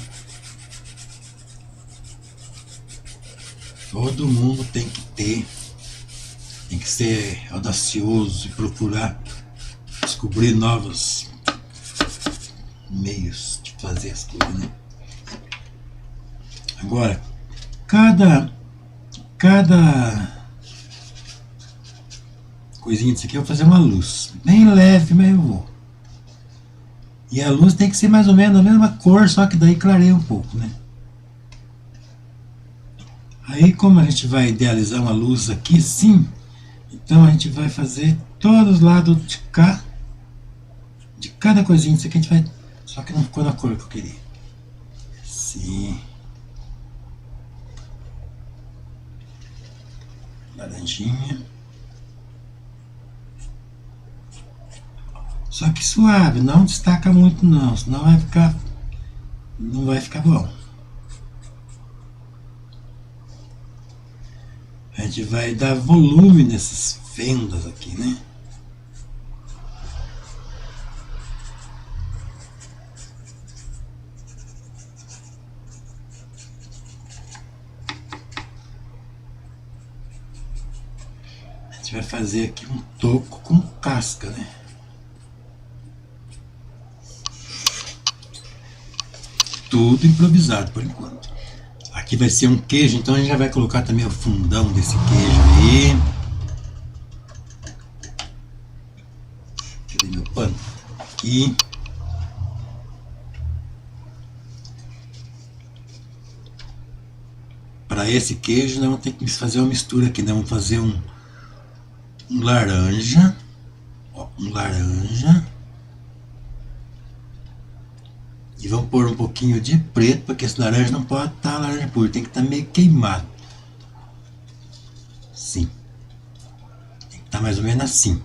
Todo mundo tem que ser audacioso e procurar descobrir novos meios de fazer as coisas, né? Agora, cada coisinha disso aqui eu vou fazer uma luz bem leve, mas eu vou. E a luz tem que ser mais ou menos a mesma cor, só que daí clareia um pouco, né? Aí, como a gente vai idealizar uma luz aqui, sim, então a gente vai fazer todos os lados de cá, de cada coisinha disso aqui a gente vai, só que não ficou na cor que eu queria. Assim. Laranjinha. Só que suave, não destaca muito não, senão não vai ficar bom. A gente vai dar volume nessas fendas aqui, né? A gente vai fazer aqui um toco com casca, né? Tudo improvisado por enquanto. Aqui vai ser um queijo, então a gente já vai colocar também o fundão desse queijo aí. Cadê meu pano? aqui. Para esse queijo, nós vamos ter que fazer uma mistura aqui. Nós vamos fazer um laranja. Ó, um laranja. E vamos pôr um pouquinho de preto, porque esse laranja não pode estar laranja pura, tem que estar meio queimado. Sim. Tem que estar mais ou menos assim.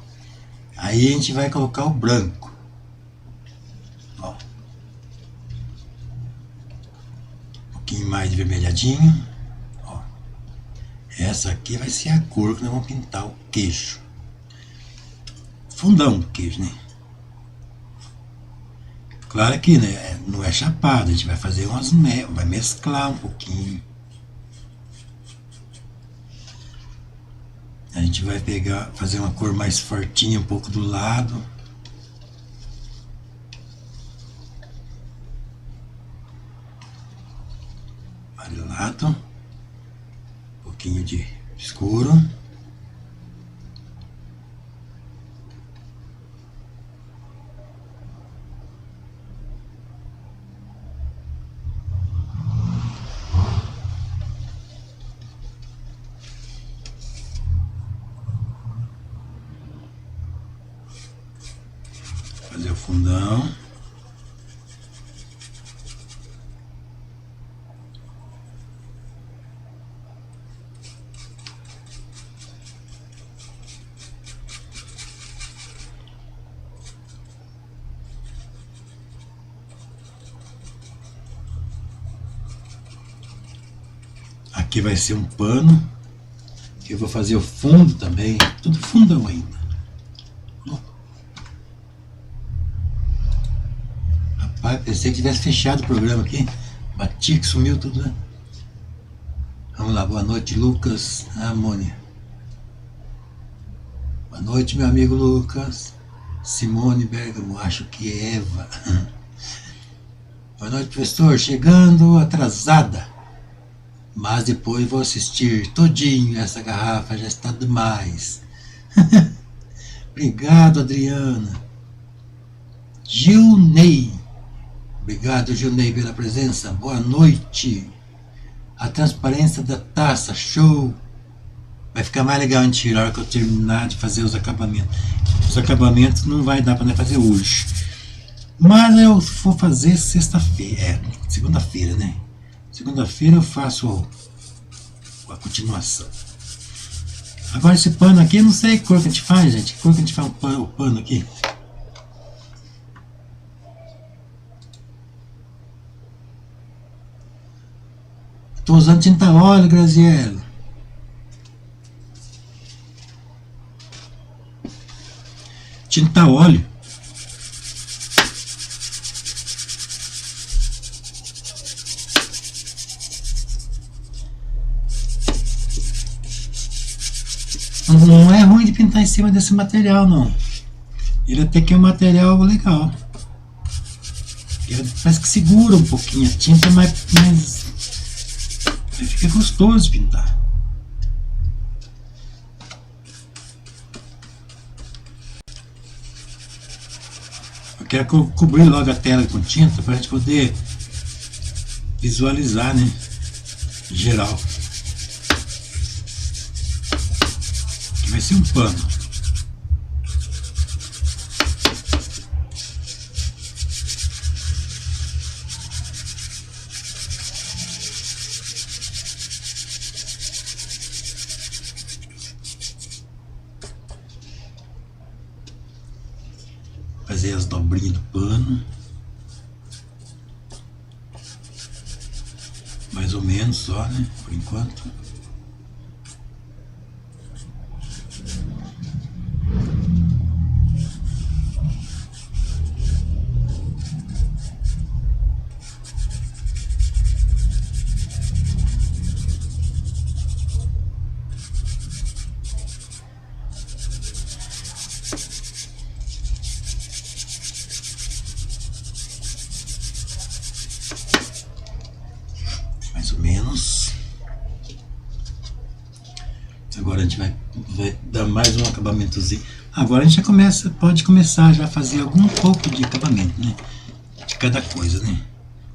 Aí a gente vai colocar o branco. Ó. Um pouquinho mais de vermelhadinho. Ó. Essa aqui vai ser a cor que nós vamos pintar o queijo. Fundão do queijo, né? Claro que, né, não é chapado, a gente vai fazer vai mesclar um pouquinho. A gente vai fazer uma cor mais fortinha um pouco do lado. Amarelado. Um pouquinho de escuro. Fazer o fundão. Aqui vai ser um pano. Que eu vou fazer o fundo também. Tudo fundão ainda. Rapaz, pensei que tivesse fechado o programa aqui. Bati que sumiu tudo, né? Vamos lá, boa noite, Lucas. Mônia. Boa noite, meu amigo Lucas. Simone Bergamo, acho que é Eva. Boa noite, professor. Chegando atrasada. Mas depois vou assistir todinho. Essa garrafa já está demais. Obrigado, Adriana. Gilney. Obrigado, Gilney, pela presença. Boa noite. A transparência da taça, show. Vai ficar mais legal a gente tirar a hora que eu terminar de fazer os acabamentos. Os acabamentos não vai dar para fazer hoje. Mas eu vou fazer sexta-feira. Segunda-feira, né? Segunda-feira eu faço a continuação. Agora esse pano aqui, eu não sei que cor que a gente faz, gente. Que cor que a gente faz o pano aqui? Estou usando tinta óleo, Graziella. Tinta óleo. Não é ruim de pintar em cima desse material, não. Ele até que é um material legal. Ele parece que segura um pouquinho a tinta, mas fica gostoso de pintar. Eu quero cobrir logo a tela com tinta para a gente poder visualizar, né? Em geral. Aqui vai ser um pano. Fazer as dobrinhas do pano. Mais ou menos só, né? Por enquanto. Mais ou menos. vai dar mais um acabamentozinho. Agora a gente pode começar já a fazer algum pouco de acabamento, né? De cada coisa, né?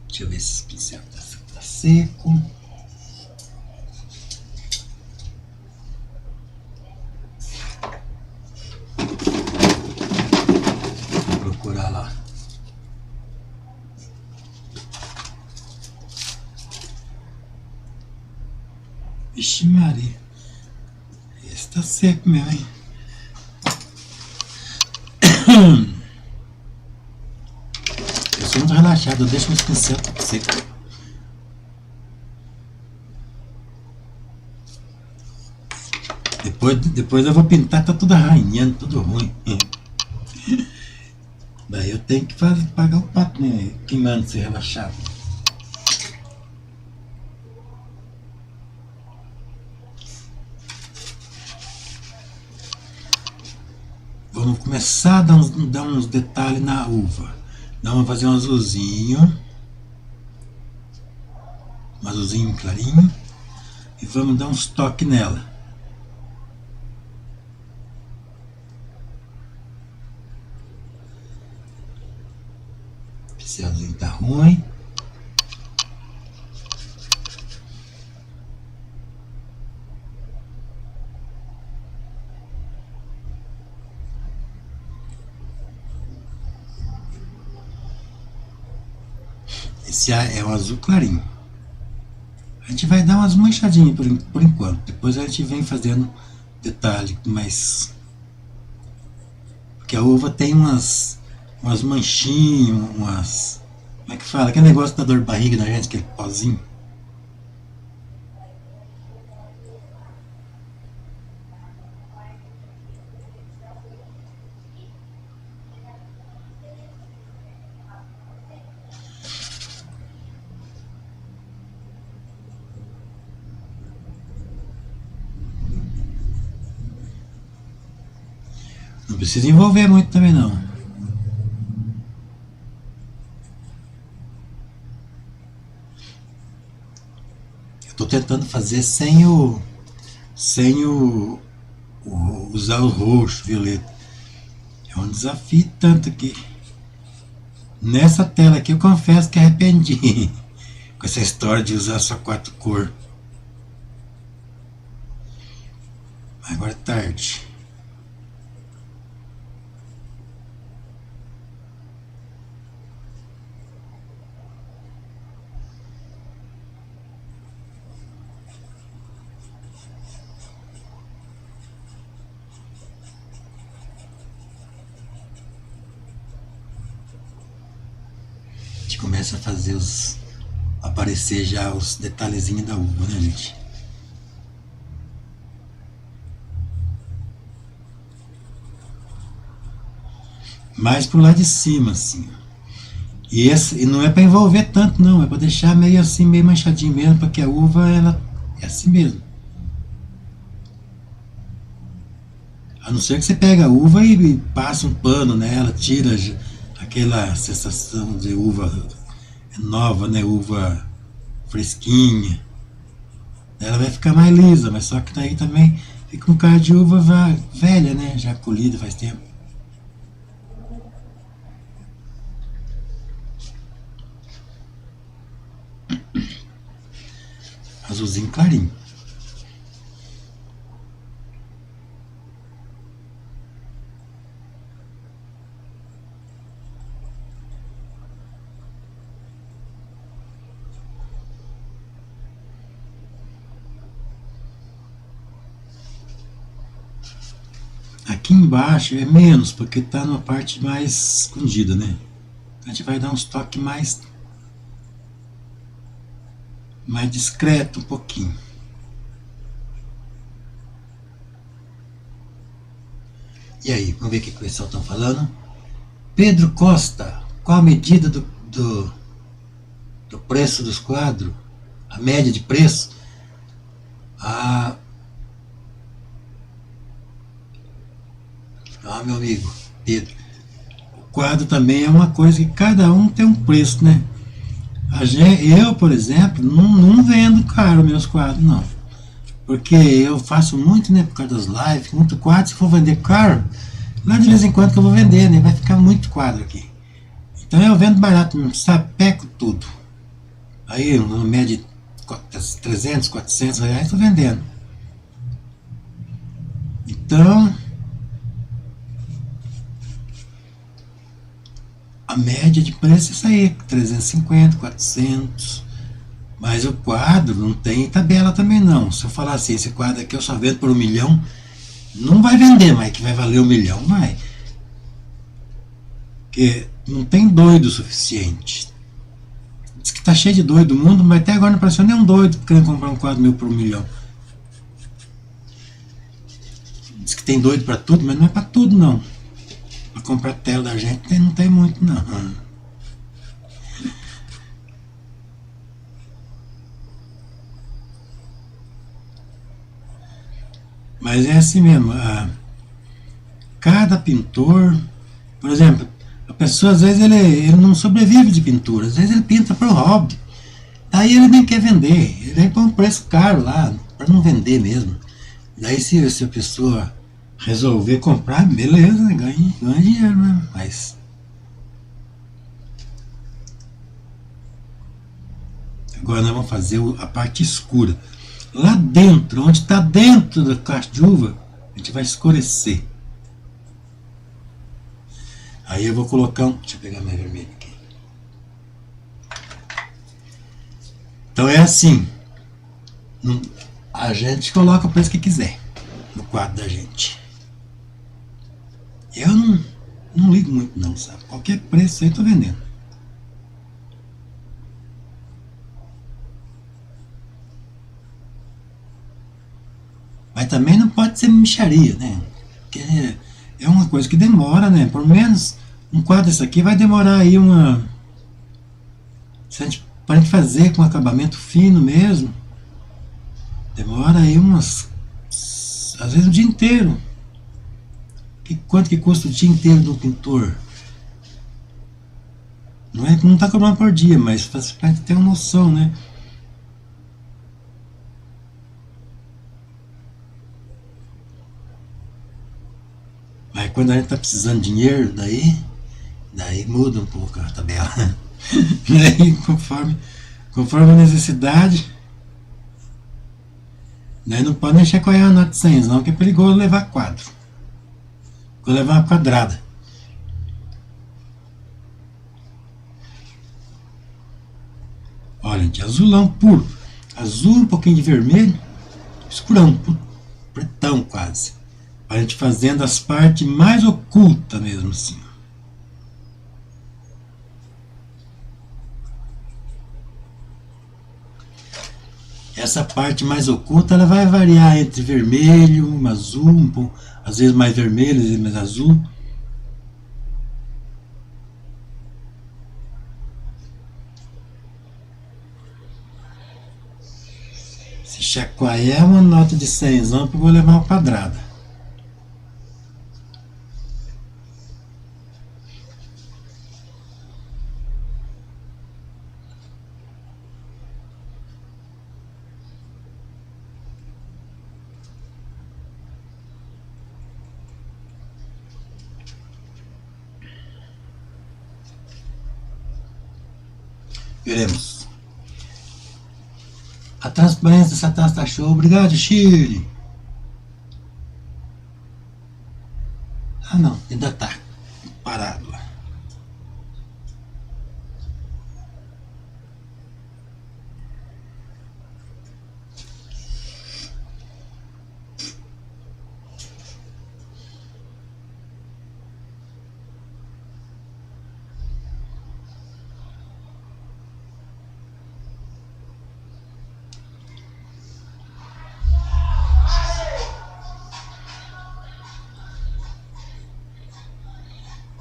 Deixa eu ver se esse pincel tá seco. Vou procurar lá. Vixe Maria. Esse tá seco mesmo, hein? Eu sou muito relaxado, eu deixo meus pincel tudo seco. Depois eu vou pintar, tá tudo arranhando, tudo ruim. Daí eu tenho que pagar o pato, né? Quem manda ser relaxado. Vamos começar a dar uns detalhes na uva. Vamos fazer um azulzinho clarinho, e vamos dar uns toques nela. O pincelzinho tá ruim. Esse é um azul clarinho. A gente vai dar umas manchadinhas por enquanto. Depois a gente vem fazendo detalhe mais. Porque a uva tem umas manchinhas, como é que fala? Aquele negócio da dor de barriga da gente, aquele pozinho. Não precisa envolver muito também não. Eu estou tentando fazer sem usar o roxo, violeta. É um desafio tanto que nessa tela aqui eu confesso que arrependi com essa história de usar só 4 cores. Agora é tarde. Começa a fazer aparecer já os detalhezinhos da uva, né, gente? Mais pro lado de cima, assim. E não é para envolver tanto, não. É para deixar meio assim, meio manchadinho mesmo, porque a uva, ela é assim mesmo. A não ser que você pega a uva e passa um pano nela, tira aquela sensação de uva nova, né? Uva fresquinha. Ela vai ficar mais lisa, mas só que daí também fica um cara de uva velha, né? Já colhida faz tempo. Azulzinho clarinho. Aqui embaixo é menos, porque está numa parte mais escondida, né? A gente vai dar uns toques mais discreto um pouquinho. E aí, vamos ver o que o pessoal está falando. Pedro Costa, qual a medida do preço dos quadros? A média de preço? Meu amigo Pedro, o quadro também é uma coisa que cada um tem um preço, né? Eu, por exemplo, não vendo caro meus quadros, não. Porque eu faço muito, né, por causa das lives, muito quadro. Se for vender caro, lá de vez em quando que eu vou vender, né? Vai ficar muito quadro aqui. Então eu vendo barato mesmo, sapeco tudo. Aí, no média de 300, 400 reais, estou vendendo. Então, a média de preço é isso aí, 350, 400. Mas o quadro não tem tabela também não. Se eu falar assim, esse quadro aqui eu só vendo por 1 milhão, não vai vender, mas que vai valer 1 milhão, vai. Porque não tem doido o suficiente. Diz que tá cheio de doido no mundo, mas até agora não apareceu nenhum doido querendo comprar um quadro meu por 1 milhão. Diz que tem doido pra tudo, mas não é pra tudo não. Pra comprar tela da gente não tem muito não. Mas é assim mesmo. Cada pintor, por exemplo, a pessoa às vezes ele não sobrevive de pintura, às vezes ele pinta para o hobby. Aí ele nem quer vender, ele põe um preço caro lá, para não vender mesmo. Daí se a pessoa resolver comprar, beleza, ganha dinheiro mesmo. Mas agora nós vamos fazer a parte escura. Lá dentro, onde está dentro da caixa de uva, a gente vai escurecer. Aí eu vou colocar um. Deixa eu pegar minha vermelha aqui. Então é assim. A gente coloca o preço que quiser no quadro da gente. Eu não ligo muito não, sabe? Qualquer preço aí eu tô vendendo. Mas também não pode ser mixaria, né? Porque é uma coisa que demora, né? Por menos um quadro desse aqui vai demorar aí uma. Para a gente fazer com acabamento fino mesmo, demora aí umas. Às vezes o dia inteiro. Quanto que custa o dia inteiro do pintor? Não está cobrando por dia, mas para a gente ter uma noção, né? Mas quando a gente está precisando de dinheiro, daí muda um pouco a tabela. Daí, conforme a necessidade, daí não pode nem chacoalhar a nota de 100, não, que é perigoso levar quadro. Vou levar uma quadrada. Olha, gente, azulão puro. Azul, um pouquinho de vermelho, escurão, pretão quase. A gente fazendo as partes mais ocultas mesmo assim. Essa parte mais oculta ela vai variar entre vermelho, azul, às vezes mais vermelho, às vezes mais azul. Se chacoalhar uma nota de 100, eu vou levar uma quadrada. Veremos. A transparência dessa taça tá show. Obrigado, Chile. Ah, não. Ainda tá parado.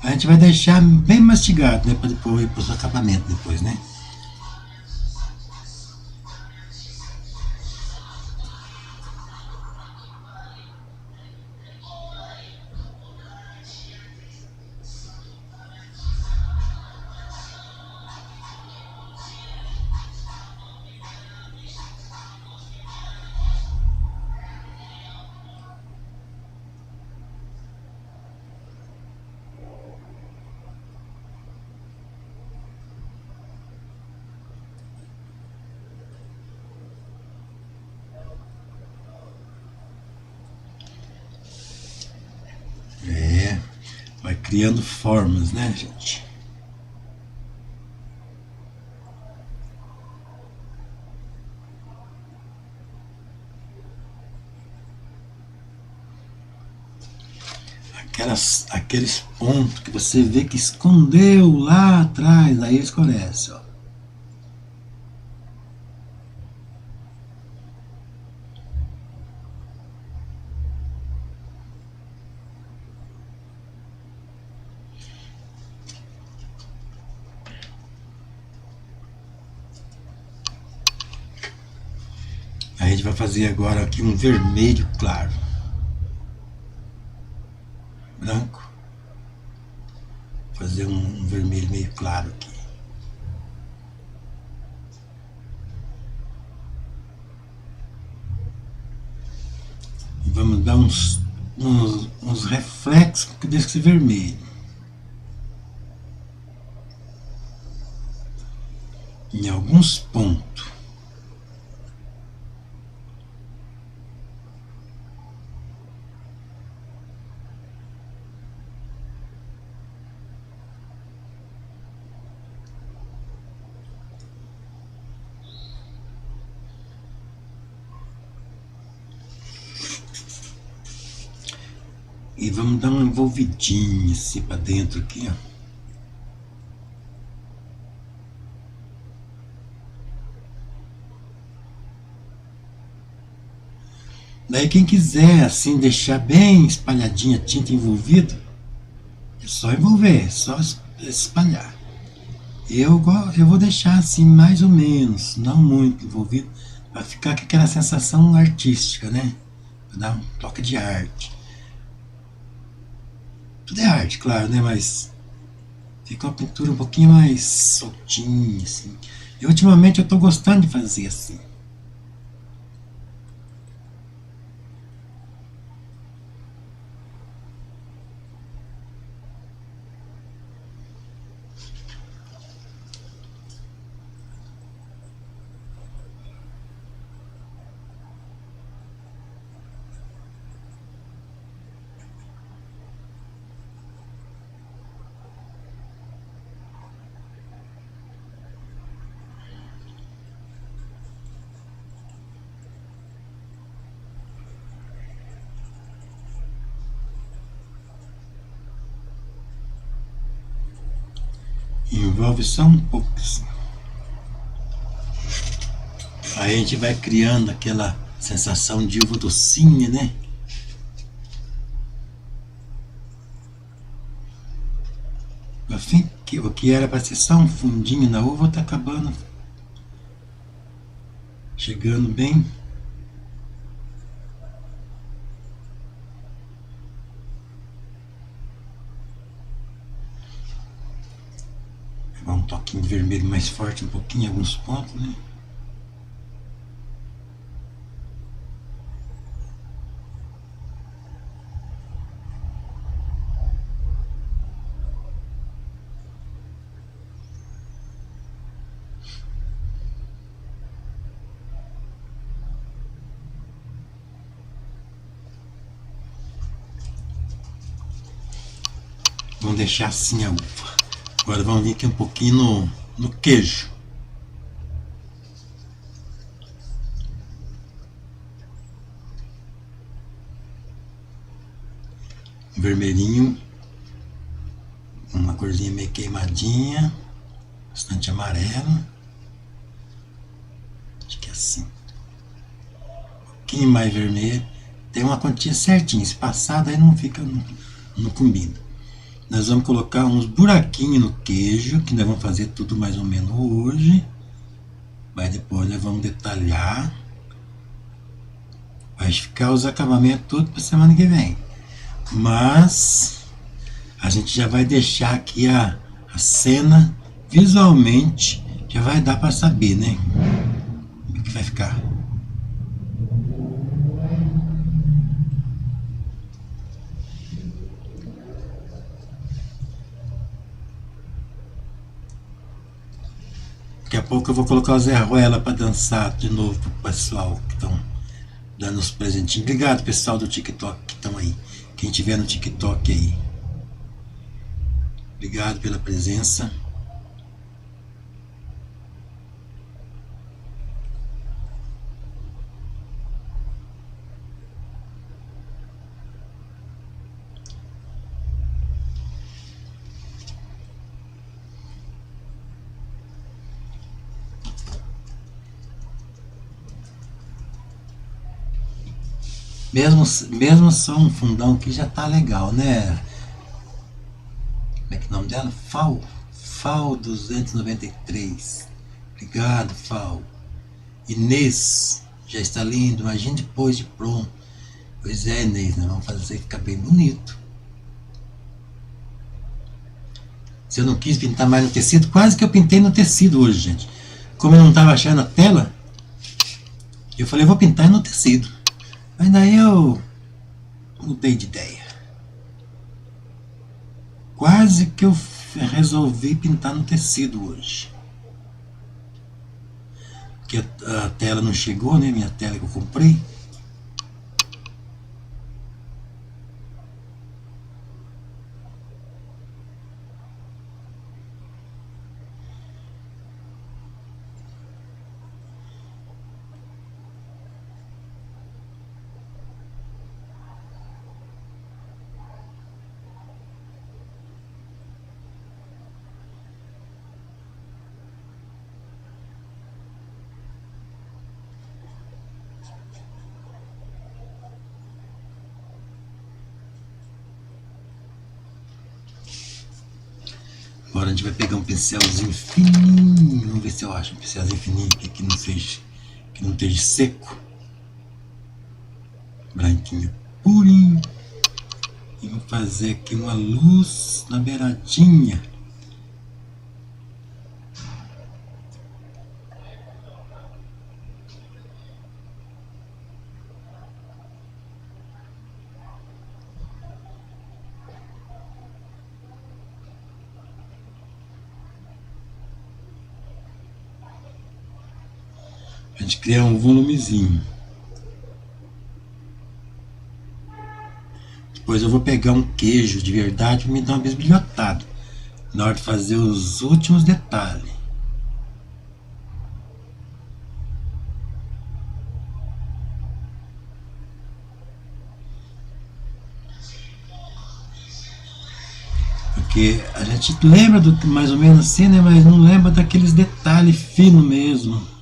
A gente vai deixar bem mastigado, né? Para depois ir para o acabamento depois, né? criando formas, né, gente? Aqueles pontos que você vê que escondeu lá atrás, aí escurece, ó. A gente vai fazer agora aqui um vermelho claro. Branco. Fazer um vermelho meio claro aqui. E vamos dar uns reflexos desse vermelho. Em alguns pontos. E vamos dar uma envolvidinha assim para dentro aqui, ó. Daí quem quiser assim deixar bem espalhadinha a tinta envolvida, é só envolver, é só espalhar. Eu vou deixar assim mais ou menos, não muito envolvido, para ficar com aquela sensação artística, né? Para dar um toque de arte. Tudo é arte, claro, né? Mas fica uma pintura um pouquinho mais soltinha, assim. E ultimamente eu estou gostando de fazer assim. Envolve só um pouco assim. Aí a gente vai criando aquela sensação de uva docinha, né? Assim, o que era para ser só um fundinho na uva tá acabando chegando bem. Um toquinho de vermelho mais forte um pouquinho em alguns pontos, né? Vamos deixar assim a uva. Agora vamos vir aqui um pouquinho no queijo. Vermelhinho, uma corzinha meio queimadinha, bastante amarelo. Acho que é assim. Um pouquinho mais vermelho. Tem uma quantia certinha. Se passar, daí não fica, não combina. Nós vamos colocar uns buraquinhos no queijo, que nós vamos fazer tudo mais ou menos hoje. Mas depois nós vamos detalhar. Vai ficar os acabamentos tudo para semana que vem. Mas a gente já vai deixar aqui a cena visualmente, já vai dar para saber, né? Como é que vai ficar. Daqui a pouco eu vou colocar o Zé Ruela para dançar de novo pro pessoal que estão dando os presentinhos. Obrigado, pessoal do TikTok que estão aí. Quem tiver no TikTok aí. Obrigado pela presença. Mesmo só um fundão aqui já tá legal, né? Como é que é o nome dela? FAO 293. Obrigado, FAO. Inês, já está lindo, imagina depois de pronto. Pois é, Inês, né? Vamos fazer ficar bem bonito. Se eu não quis pintar mais no tecido, quase que eu pintei no tecido hoje, gente. Como eu não estava achando a tela, eu falei, vou pintar no tecido. Mas daí eu mudei de ideia. Quase que eu resolvi pintar no tecido hoje. Porque a tela não chegou, né? Minha tela que eu comprei. Agora a gente vai pegar um pincelzinho fininho. Vamos ver se eu acho um pincelzinho fininho que não esteja seco. Branquinho purinho. E vou fazer aqui uma luz na beiradinha. A gente criar um volumezinho. Depois eu vou pegar um queijo de verdade para me dar uma bisbilhotada na hora de fazer os últimos detalhes. Porque a gente lembra do mais ou menos assim, né? Mas não lembra daqueles detalhes finos mesmo.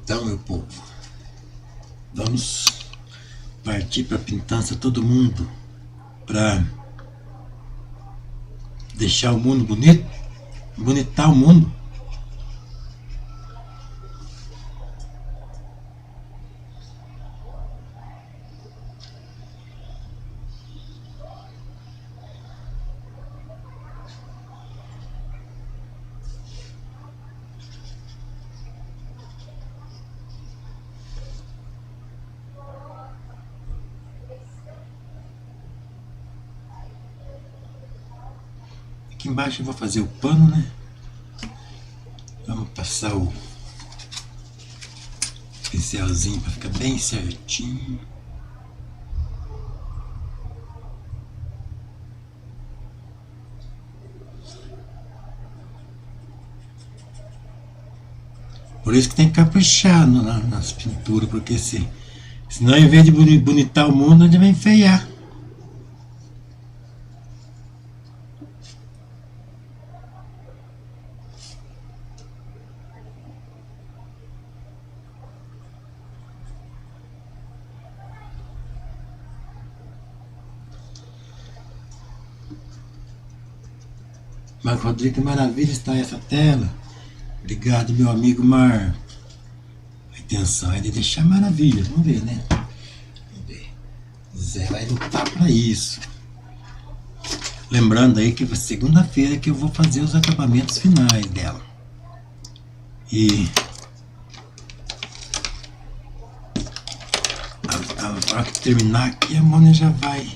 Então, meu povo, vamos partir para a pintança todo mundo, para deixar o mundo bonito, bonitar o mundo. Aqui embaixo eu vou fazer o pano, né? Vamos passar o pincelzinho para ficar bem certinho. Por isso que tem que caprichar nas pinturas, porque senão em vez de bonitar o mundo, a gente vai enfeiar. Marco Rodrigo, que maravilha está essa tela. Obrigado, meu amigo Mar. A intenção é de deixar maravilha. Vamos ver, né? Vamos ver. Zé vai lutar para isso. Lembrando aí que segunda-feira que eu vou fazer os acabamentos finais dela. E a hora que terminar aqui, a Mônica já vai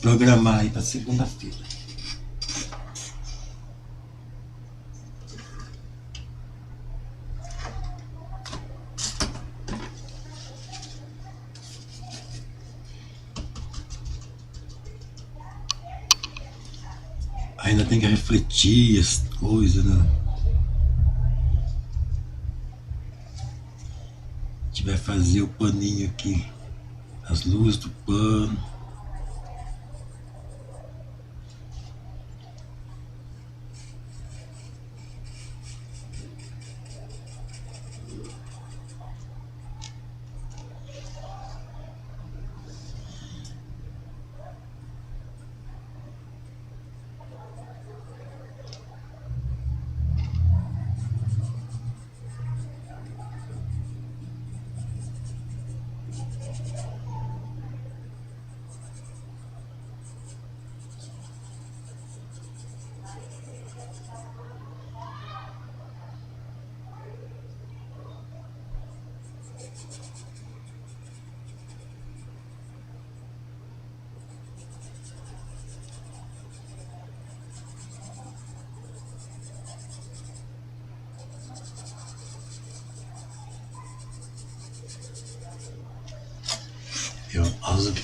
programar aí para segunda-feira. Ainda tem que refletir as coisas, né? A gente vai fazer o paninho aqui, as luzes do pano.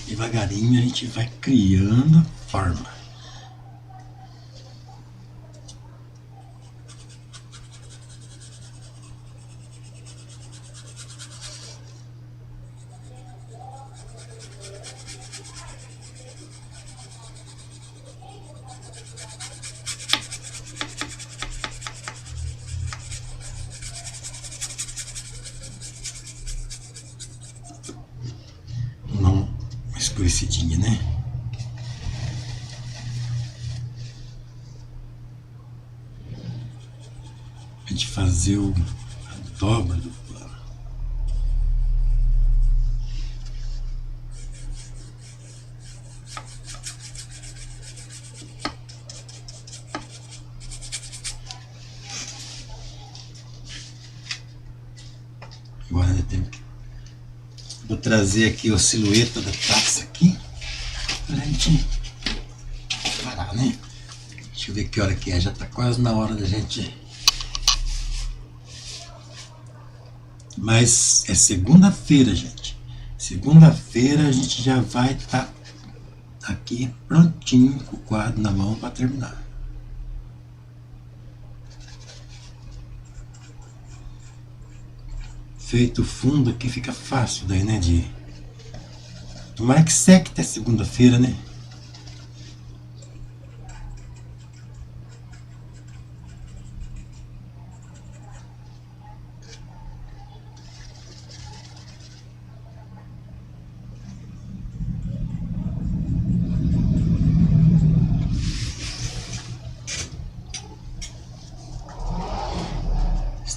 Devagarinho a gente vai criando a forma. Escurecidinha, né? A gente fazer a dobra do plano. Agora eu tenho que... Vou trazer aqui a silhueta da taça aqui pra gente parar, né? Deixa eu ver que hora que é, já tá quase na hora da gente. Mas é segunda-feira, gente. Segunda-feira a gente já vai estar aqui prontinho com o quadro na mão para terminar. Feito o fundo aqui fica fácil daí, né, de... Tomara que seque até segunda-feira, né?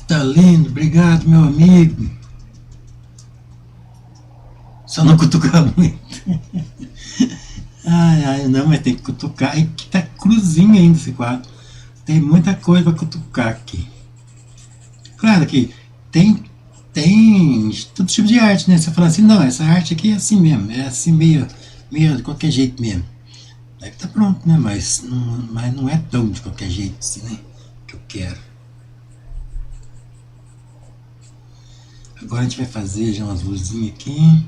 Tá lindo, obrigado, meu amigo. Só não cutucar muito. Ai, não, mas tem que cutucar. É que tá cruzinho ainda esse quadro. Tem muita coisa para cutucar aqui. Claro que tem todo tipo de arte, né? Você fala assim, não, essa arte aqui é assim mesmo, é assim meio de qualquer jeito mesmo. Aí tá pronto, né? Mas não é tão de qualquer jeito assim, né? Que eu quero. Agora a gente vai fazer já umas luzinhas aqui.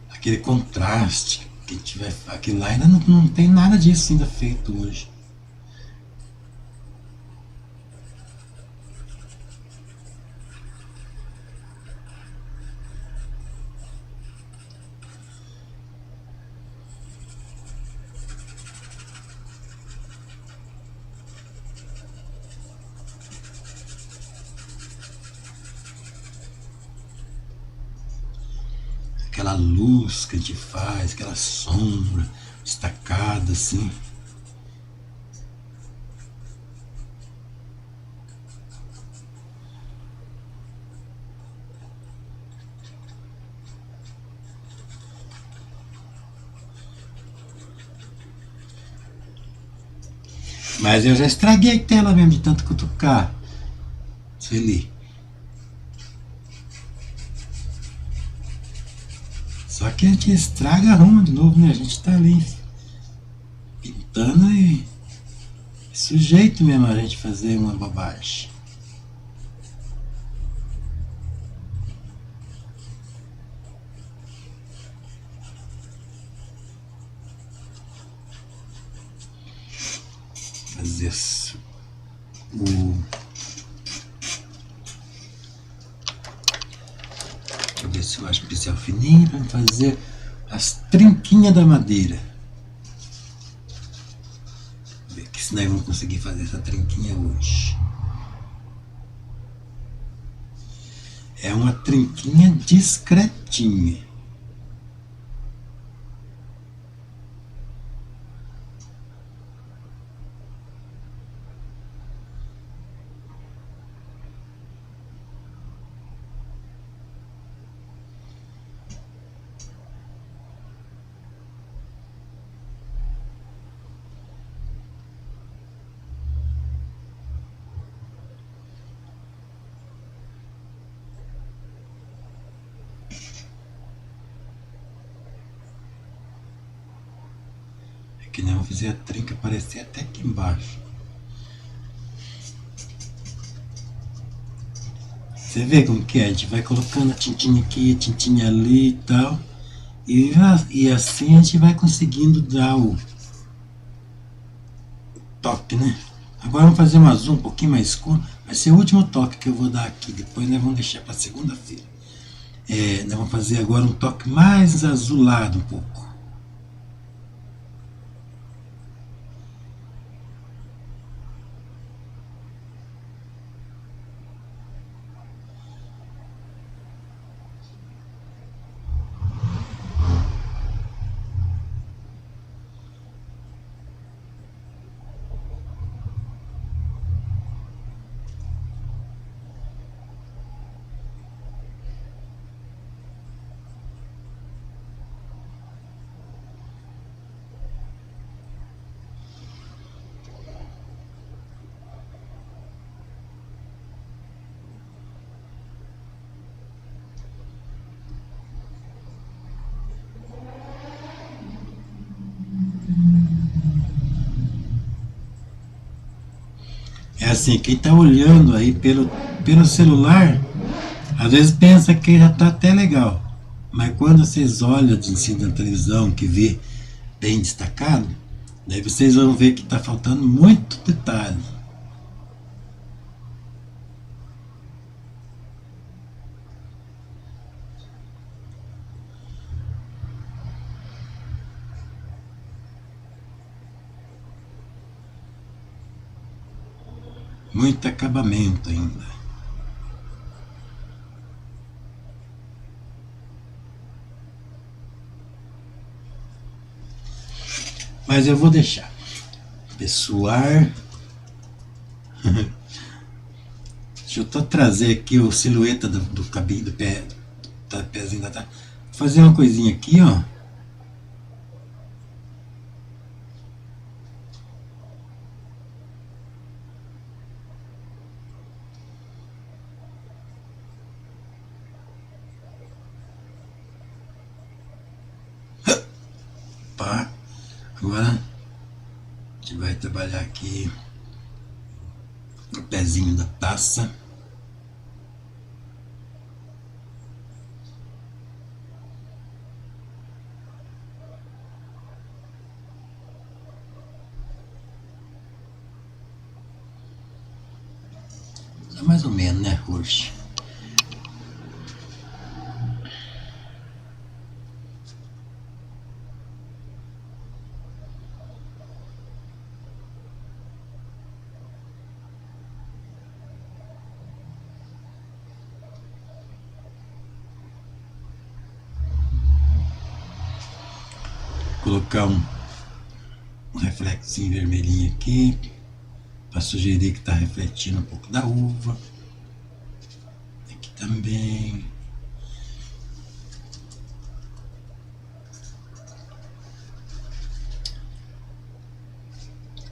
Aquele contraste que tiver. Aquilo lá ainda não tem nada disso ainda feito hoje. Aquela luz que a gente faz, aquela sombra destacada assim. Mas eu já estraguei a tela mesmo de tanto cutucar. Sueli. Só que a gente estraga, arruma de novo, né? A gente tá ali pintando e sujeito mesmo a gente fazer uma bobagem. fazer o... Deixa eu ver se eu acho pincel fininho para fazer as trinquinhas da madeira. Ver que se nós vamos conseguir fazer essa trinquinha hoje. É uma trinquinha discretinha. Que nem eu vou fazer a trinca aparecer até aqui embaixo. Você vê como que é? A gente vai colocando a tintinha aqui, a tintinha ali e tal. E assim a gente vai conseguindo dar o toque, né? Agora vamos fazer um azul um pouquinho mais escuro. Vai ser o último toque que eu vou dar aqui. Depois nós vamos deixar para segunda-feira. Nós vamos fazer agora um toque mais azulado um pouco. É assim, quem está olhando aí pelo celular, às vezes pensa que já está até legal. Mas quando vocês olham de cima da televisão, que vê bem destacado, daí vocês vão ver que está faltando muito detalhe. Muito acabamento ainda. Mas eu vou deixar. Pessoar. Deixa eu trazer aqui o silhueta do cabinho do pé. Do pezinho da tarde. Vou fazer uma coisinha aqui, ó. Agora a gente vai trabalhar aqui o pezinho da taça. É mais ou menos, né, roxo? Colocar um reflexinho vermelhinho aqui para sugerir que está refletindo um pouco da uva. Aqui também.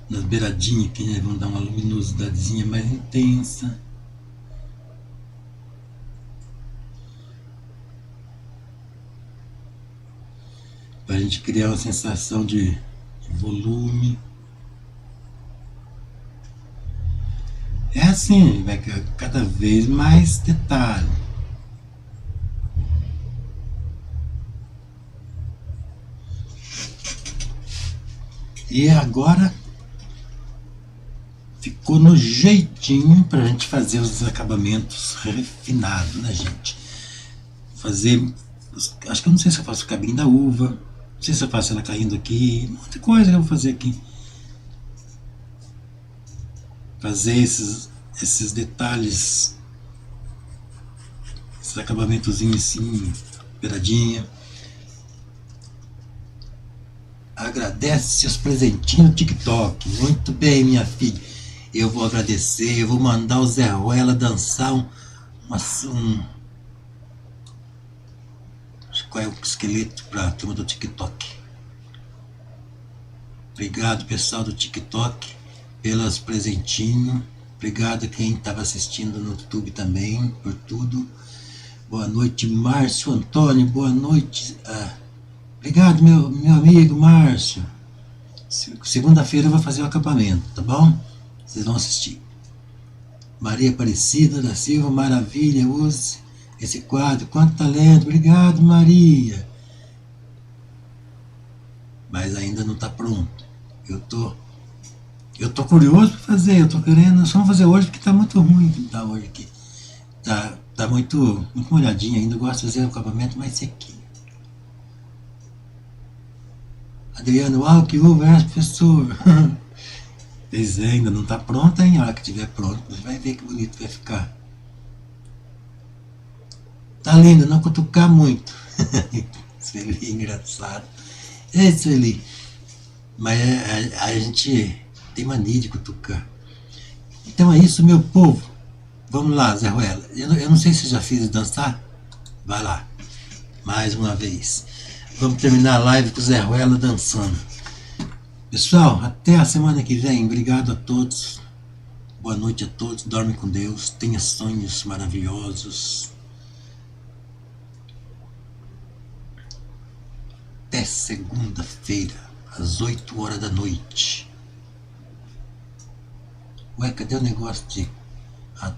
Nas beiradinhas aqui, né, vão dar uma luminosidadezinha mais intensa. Para a gente criar uma sensação de volume. É assim, vai cada vez mais detalhe. E agora ficou no jeitinho pra gente fazer os acabamentos refinados, né, gente? Fazer, acho que eu não sei se eu faço o cabinho da uva, não sei se eu faço ela caindo aqui, muita coisa que eu vou fazer aqui. Fazer esses detalhes, esses acabamentozinhos assim, beiradinha. Agradece os presentinhos no TikTok. Muito bem, minha filha. Eu vou agradecer, eu vou mandar o Zé Ruela dançar qual é o esqueleto para a turma do TikTok. Obrigado, pessoal do TikTok, pelos presentinhos. Obrigado a quem estava assistindo no YouTube também, por tudo. Boa noite, Márcio Antônio. Boa noite. Obrigado, meu amigo Márcio. Segunda-feira eu vou fazer o acampamento, tá bom? Vocês vão assistir. Maria Aparecida da Silva, maravilha, use esse quadro, quanto talento. Obrigado, Maria. Mas ainda não está pronto. Eu tô curioso para fazer, eu tô querendo, só não fazer hoje porque tá muito ruim o quintal hoje aqui. Tá muito molhadinho ainda, eu gosto de fazer o acabamento mais sequinho. Adriano, uau, que uva é, professor? Pois é, ainda não tá pronta, hein? A hora que tiver pronto, você vai ver que bonito vai ficar. Tá lindo, não cutucar muito. Sueli é engraçado. É, Sueli. Mas a gente tem mania de cutucar. Então é isso, meu povo. Vamos lá, Zé Ruela. Eu não sei se já fiz dançar. Vai lá. Mais uma vez. Vamos terminar a live com o Zé Ruela dançando. Pessoal, até a semana que vem. Obrigado a todos. Boa noite a todos. Dorme com Deus. Tenha sonhos maravilhosos. Até segunda-feira, às 8 horas da noite. Ué, cadê o negócio de... Ah, tá.